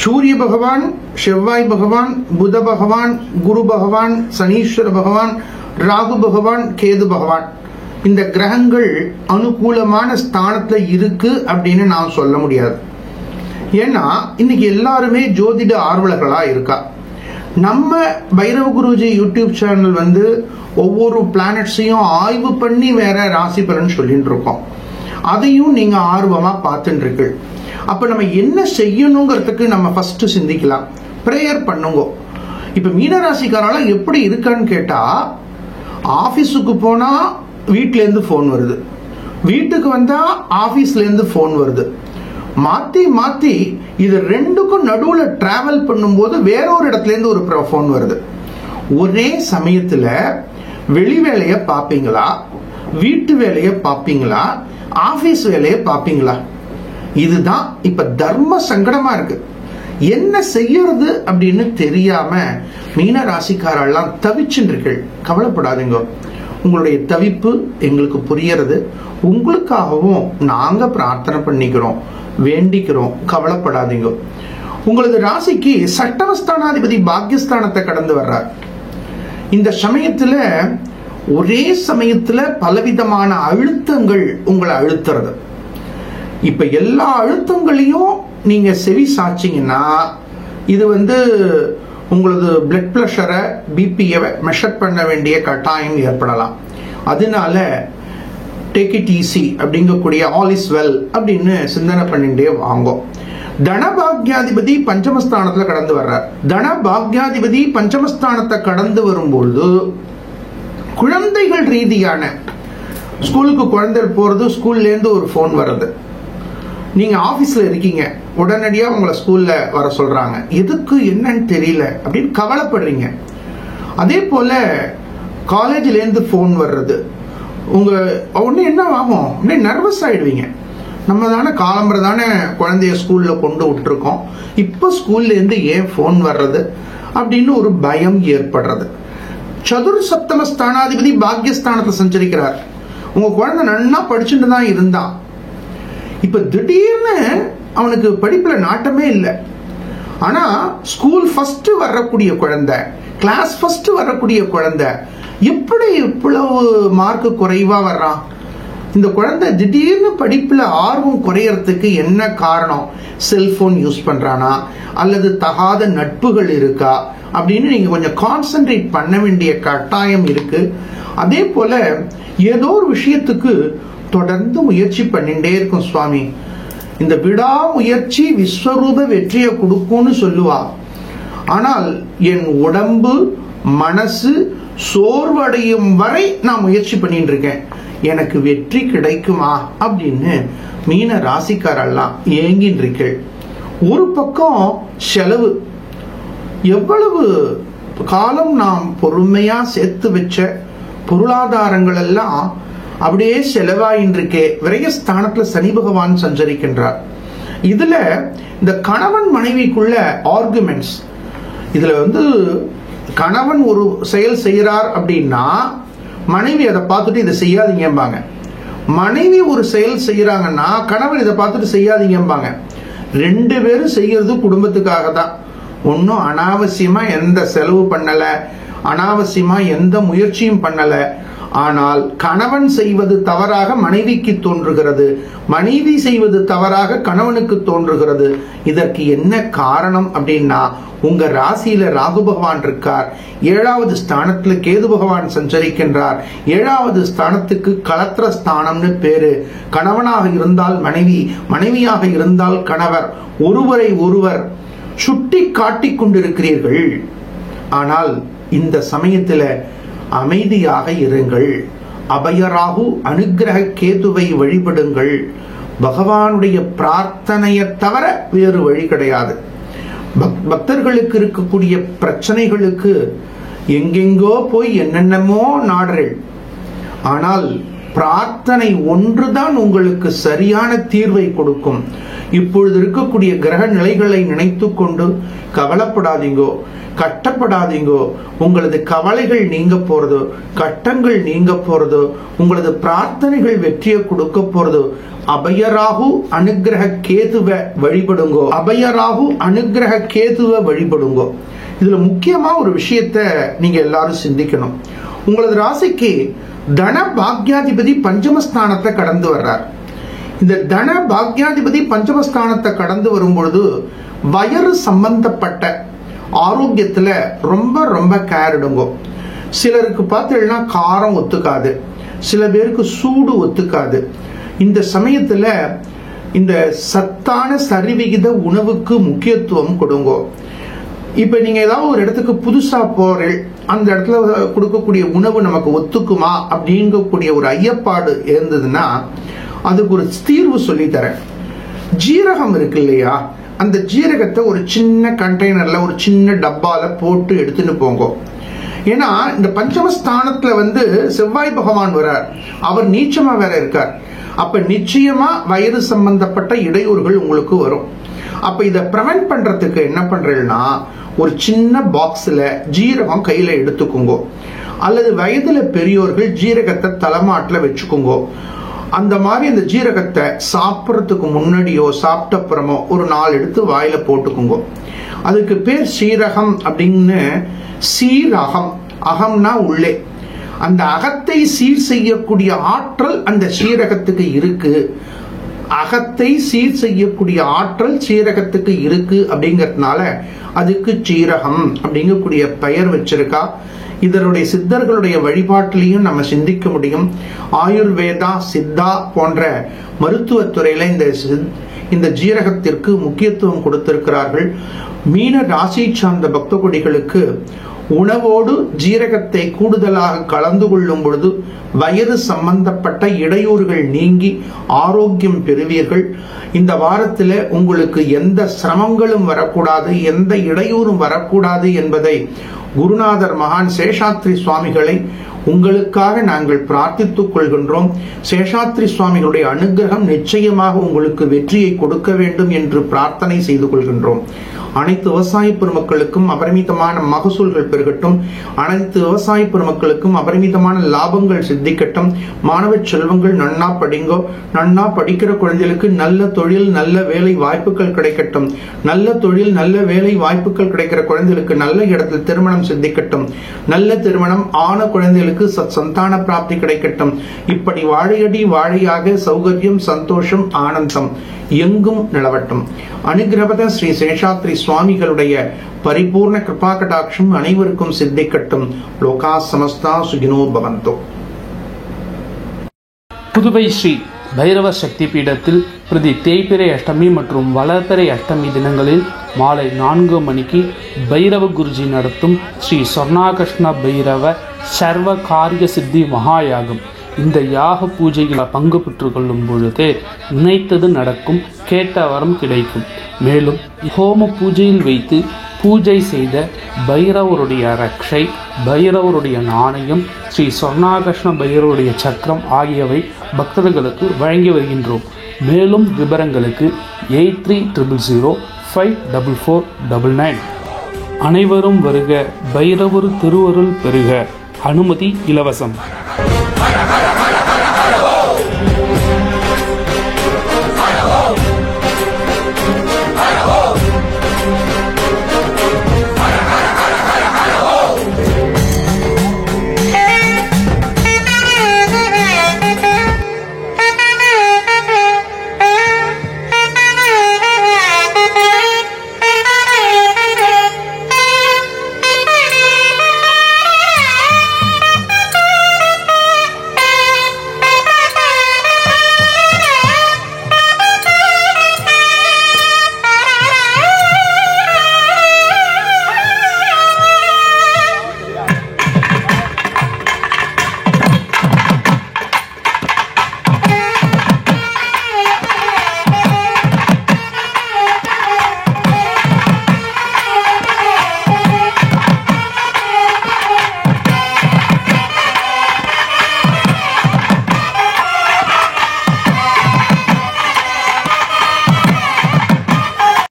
சூரிய பகவான், செவ்வாய் பகவான், புத பகவான், குரு பகவான், சனீஸ்வர பகவான், ராகு பகவான், கேது பகவான், இந்த கிரகங்கள் அனுகூலமான ஸ்தானத்துல இருக்கு அப்படின்னு நான் சொல்ல முடியாது. ஏன்னா இன்னைக்கு எல்லாருமே ஜோதிட ஆர்வலர்களா இருக்கா. நம்ம பைரவ குருஜி யூடியூப் சேனல் ஒவ்வொரு பிளானட்ஸையும் ஆய்வு பண்ணி வேற ராசி பலன் சொல்லிட்டு இருக்கோம். அதையும் நீங்க ஆர்வமா பார்த்துட்டு இருக்கு. அப்ப நம்ம என்ன செய்யணுங்கிறதுக்கு நம்ம ஃபர்ஸ்ட் சிந்திக்கலாம். பிரேயர் பண்ணுங்க. இப்ப மீனராசிக்காரால எப்படி இருக்கான்னு கேட்டா, ஆபீஸுக்கு போனா வீட்ல இருந்து போன் வருது, வீட்டுக்கு வந்தா ஆபீஸ்ல இருந்து போன் வருது. மாத்தி மாத்தி இது ரெண்டுக்கும் நடுவுல டிராவல் பண்ணும்போது வேறொரு இடத்துல இருந்து ஒரு போன் வருது. ஒரே சமயத்துல வெளி வேலைய பாப்பீங்களா, வீட்டு வேலைய பாப்பீங்களா, ஆபீஸ் வேலைய பாப்பீங்களா? இதுதான் இப்ப தர்ம சங்கடமா இருக்கு. என்ன செய்யறது அப்படின்னு தெரியாம மீன ராசிக்காரெல்லாம் தவிச்சுருக்கீர்கள். கவலைப்படாதீங்க, உங்களுடைய தவிப்பு எங்களுக்கு புரியறது. உங்களுக்காகவும் நாங்க பிரார்த்தனை பண்ணிக்கிறோம், வேண்டிக்கிறோம். கவலைப்படாதீங்க. உங்களது ராசிக்கு சட்டமஸ்தானாதிபதி பாக்கியஸ்தானத்தை கடந்து வர்றார். இந்த சமயத்துல ஒரே சமயத்துல பலவிதமான அழுத்தங்கள் உங்களை அழுத்துறது. இப்ப எல்லா அழுத்தங்களையும் நீங்க செவி சாச்சிங்கன்னா இது உங்களது பிளட் பிரஷரை, பிபியை மெஷர் பண்ண வேண்டிய கட்டாயம் ஏற்படலாம். அதனால டேக் இட் ஈஸி அப்படிங்கக்கூடிய ஆல் இஸ் வெல் அப்படின்னு சிந்தனை பண்ணிட்டே வாங்கும். தனபாக்யாதிபதி பஞ்சமஸ்தானத்துல கடந்து வர்றார். தனபாக்யாதிபதி பஞ்சமஸ்தானத்தை கடந்து வரும்பொழுது குழந்தைகள் ரீதியான ஸ்கூலுக்கு குழந்தை போறது, ஸ்கூல்ல இருந்து ஒரு போன் வர்றது, நீங்க ஆபீஸ்ல இருக்கீங்க, உடனடியா உங்களை ஸ்கூல்ல வர சொல்றாங்க, எதுக்கு என்னன்னு தெரியல அப்படின்னு கவலைப்படுறீங்க. அதே போல காலேஜ்ல இருந்து போன் வர்றது, உங்க உடனே என்ன ஆகும், உடனே நர்வஸ் ஆயிடுவீங்க. நம்ம தானே காலம்பரை தானே குழந்தைய ஸ்கூல்ல கொண்டு விட்டுருக்கோம், இப்ப ஸ்கூல்ல இருந்து ஏன் போன் வர்றது அப்படின்னு ஒரு பயம் ஏற்படுறது. சதுர் சப்தம ஸ்தானாதிபதி பாக்கியஸ்தானத்துல சஞ்சரிக்கிறார். உங்க குழந்தை நன்னா படிச்சுட்டு தான் இருந்தான், இப்ப திடீர்னு அவனுக்கு படிப்புல நாட்டமே இல்லை. ஆனா ஸ்கூல் ஃபர்ஸ்ட் வரக்கூடிய குழந்தை, கிளாஸ் ஃபர்ஸ்ட் வரக்கூடிய குழந்தை எப்படி இவ்வளவு மார்க் குறைவா வர்றான்? இந்த குழந்தை திடீர்னு படிப்புல ஆர்வம் குறையறதுக்கு என்ன காரணம்? செல்போன் யூஸ் பண்றானா அல்லது தகாத நட்புகள் இருக்கா அப்படின்னு நீங்க கொஞ்சம் கான்சென்ட்ரேட் பண்ண வேண்டிய கட்டாயம் இருக்கு. அதே போல ஏதோ ஒரு விஷயத்துக்கு தொடர்ந்து முயற்சி பண்ணிட்டே இருக்கும் சுவாமி. இந்த விடா முயற்சி விஸ்வரூப வெற்றியை கொடுக்கும்னு சொல்லுவா. ஆனால் என் உடம்பு மனசு சோர்வடையும் வரை நான் முயற்சி பண்ணிட்டு இருக்கேன், எனக்கு வெற்றி கிடைக்குமா அப்படின்னு மீன ராசிக்காரெல்லாம் ஏங்கின்னு இருக்கேள். ஒரு பக்கம் செலவு, எவ்வளவு காலம் நாம் பொறுமையா சேர்த்து வச்ச பொருளாதாரங்கள் எல்லாம் அப்படியே செலவாயின்றிருக்கே. விரயஸ்தானத்துல சனி பகவான் சஞ்சரிக்கின்றார். இதுல இந்த கணவன் மனைவிக்குள்ள ஆர்குமெண்ட்ஸ், இதுல கணவன் ஒரு செயல் செய்யறார் அப்படின்னா மனைவி அதை பார்த்துட்டு இதை செய்யாதீங்கம்பாங்க. மனைவி ஒரு செயல் செய்யறாங்கன்னா கணவன் இதை பார்த்துட்டு செய்யாதீங்கம்பாங்க. ரெண்டு பேரும் செய்யறது குடும்பத்துக்காக தான். ஒன்னும் அனாவசியமா எந்த செலவு பண்ணல, அனாவசியமா எந்த முயற்சியும் பண்ணல. ஆனால் கணவன் செய்வது தவறாக மனைவிக்கு தோன்றுகிறது, மனைவி செய்வது தவறாக கணவனுக்கு தோன்றுகிறது. இதற்கு என்ன காரணம் அப்படின்னா, உங்க ராசியில ராகு பகவான் இருக்கார், 7வது ஸ்தானத்துல கேது பகவான் சஞ்சரிக்கின்றார். 7வது ஸ்தானத்துக்கு களத்திர ஸ்தானம்னு பேரு. கணவனாக இருந்தால் மனைவி, மனைவியாக இருந்தால் கணவர், ஒருவரை ஒருவர் சுட்டி காட்டிக் கொண்டிருக்கிறீர்கள். ஆனால் இந்த சமயத்துல அமைதியாக இருங்கள். அபயராகு அனுகிரக கேதுவை வழிபடுங்கள். பகவானுடைய பிரார்த்தனையை தவிர வேறு வழி கிடையாது. பக்தர்களுக்கு இருக்கக்கூடிய பிரச்சனைகளுக்கு எங்கெங்கோ போய் என்னென்னமோ நாடுகள், ஆனால் பிரார்த்தனை ஒன்றுதான் உங்களுக்கு சரியான தீர்வை கொடுக்கும். இப்பொழுது இருக்கக்கூடிய கிரக நிலைகளை நினைத்து கொண்டு கவலைப்படாதீங்கோ, கட்டப்படாதீங்கோ. உங்களது கவலைகள் நீங்க போறதோ, கட்டங்கள் நீங்க போறதோ, உங்களது பிரார்த்தனைகள் வெற்றியை கொடுக்க போறதோ. அபயராகு அனுகிரக கேதுவை வழிபடுங்கோ, அபயராகு அனுகிரக கேதுவை வழிபடுங்கோ. இதுல முக்கியமா ஒரு விஷயத்த நீங்க எல்லாரும் சிந்திக்கணும். உங்களது ராசிக்கு தன பாக்யாதிபதி பஞ்சமஸ்தானத்தை கடந்து வர்றார். இந்த தன பாக்யாதிபதி பஞ்சமஸ்தானத்தை கடந்து வரும்பொழுது வயிறு சம்பந்தப்பட்ட ஆரோக்கியத்துல ரொம்ப ரொம்ப கேர் எடுங்கோ. சிலருக்கு பார்த்தீங்கன்னா காரம் ஒத்துக்காது, சில பேருக்கு சூடு ஒத்துக்காது. இந்த சமயத்துல இந்த சத்தான சரிவிகித உணவுக்கு முக்கியத்துவம் கொடுங்கோ. இப்ப நீங்க ஏதாவது ஒரு இடத்துக்கு புதுசா போறீங்க, அந்த இடத்துல கொடுக்கக்கூடிய உணவு நமக்கு ஒத்துக்குமா அப்படிங்கக்கூடிய ஒரு ஐயப்பாடு இருந்ததுன்னா அதுக்கு ஒரு தீர்வு சொல்லி தரேன். ஜீரகம் இருக்கு இல்லையா, அந்த ஜீரகத்தை ஒரு சின்ன கண்டெய்னர்ல ஒரு சின்ன டப்பால போட்டு எடுத்துன்னு போங்க. ஏன்னா இந்த பஞ்சமஸ்தானத்துல செவ்வாய் பகவான் வரார், அவர் நீச்சமா வேற இருக்கார். அப்ப நிச்சயமா வயிறு சம்பந்தப்பட்ட இடையூறுகள் உங்களுக்கு வரும். அப்ப இதை ப்ரிவென்ட் பண்றதுக்கு என்ன பண்றீங்கன்னா, ஒரு சின்ன பாக்ஸ்ல ஜீரகம் கையில எடுத்துக்கோங்க, அல்லது வயதுல பெரியோர்கள் ஜீரகத்தை தலைமாட்டில் வச்சுக்கோங்க. அந்த மாதிரி அந்த ஜீரகத்தை சாப்பிட்றதுக்கு முன்னாடியோ சாப்பிட்ட அப்புறமோ ஒரு 4 எடுத்து வாயில போட்டுக்கோங்க. அதுக்கு பேர் சீரகம் அப்படின்னு. சீரகம், அகம்னா உள்ளே, அந்த அகத்தை சீர் செய்யக்கூடிய ஆற்றல் அந்த சீரகத்துக்கு இருக்கு. அகத்தை சீர் செய்யக்கூடிய ஆற்றல் சீரகத்துக்கு இருக்கு அப்படிங்கறதுனால அதுக்கு சீரகம் அப்படிங்கக்கூடிய பெயர் வச்சிருக்கா. இதனுடைய சித்தர்களுடைய வழிபாட்டிலையும் நம்ம சிந்திக்க முடியும். ஆயுர்வேதா, சித்தா போன்ற மருத்துவத்துறையில இந்த ஜீரகத்திற்கு முக்கியத்துவம் கொடுத்திருக்கிறார்கள். மீன ராசி சார்ந்த பக்த கொடிகளுக்கு உணவோடு ஜீரகத்தை கூடுதலாக கலந்து கொள்ளும் பொழுது வயது சம்பந்தப்பட்ட இடையூறுகள் நீங்கி ஆரோக்கியம் பெறுவீர்கள். இந்த வாரத்தில் உங்களுக்கு எந்த சிரமங்களும் வரக்கூடாது, எந்த இடையூறும் வரக்கூடாது என்பதை குருநாதர் மகான் சேஷாத்ரி சுவாமிகளை உங்களுக்காக நாங்கள் பிரார்த்தித்துக் கொள்கின்றோம். சேஷாத்ரி சுவாமிகளுடைய அனுகிரகம் நிச்சயமாக உங்களுக்கு வெற்றியை கொடுக்க வேண்டும் என்று பிரார்த்தனை செய்து கொள்கின்றோம். அனைத்து விவசாய பெருமக்களுக்கும் அபரிமிதமான மகசூல்கள் பெருகட்டும். அனைத்து விவசாய பெருமக்களுக்கும் அபரிமிதமான லாபங்கள் சித்திக்கட்டும். மாணவ செல்வங்கள் நன்னா படிங்கோ. நன்னா படிக்கிற குழந்தைகளுக்கு நல்ல தொழில், நல்ல வேலை வாய்ப்புகள் கிடைக்கட்டும். நல்ல தொழில், நல்ல வேலை வாய்ப்புகள் கிடைக்கிற குழந்தைகளுக்கு நல்ல இடத்தில் திருமணம் சித்திக்கட்டும். நல்ல திருமணம் ஆன குழந்தைகளுக்கு சந்தான பிராப்தி கிடைக்கட்டும். இப்படி வாழையடி வாழையாக சௌகரியம், சந்தோஷம், ஆனந்தம் எங்கும் நிலவட்டும். அனுகிரகத ஸ்ரீ சேஷாத்ரி சுவாமிகளுடைய பரிபூர்ண கிருபா கடாட்சம் அனைவருக்கும் சித்திக்கட்டும். லோகா சமஸ்தா சுகினோ பவந்தோ. புதுவை ஸ்ரீ பைரவ சக்தி பீடத்தில் பிரதி தேய்பிறை அஷ்டமி மற்றும் வளர்பிறை அஷ்டமி தினங்களில் மாலை 4 மணிக்கு பைரவ குருஜி நடத்தும் ஸ்ரீ சொர்ணாகிருஷ்ண பைரவ சர்வ காரிய சித்தி மகாயாகம். இந்த யாக பூஜைகளை பங்கு பெற்று கொள்ளும் பொழுது நினைத்தது நடக்கும், கேட்ட வரம் கிடைக்கும். மேலும் ஹோம பூஜையில் வைத்து பூஜை செய்த பைரவருடைய ரக்ஷை, பைரவருடைய நாணயம், ஸ்ரீ சொர்ணாகிருஷ்ண பைரவருடைய சக்கரம் ஆகியவை பக்தர்களுக்கு வழங்கி வருகின்றோம். மேலும் விவரங்களுக்கு 8300054499. அனைவரும் வருக, பைரவர் திருவருள் பெறுக. அனுமதி இலவசம்.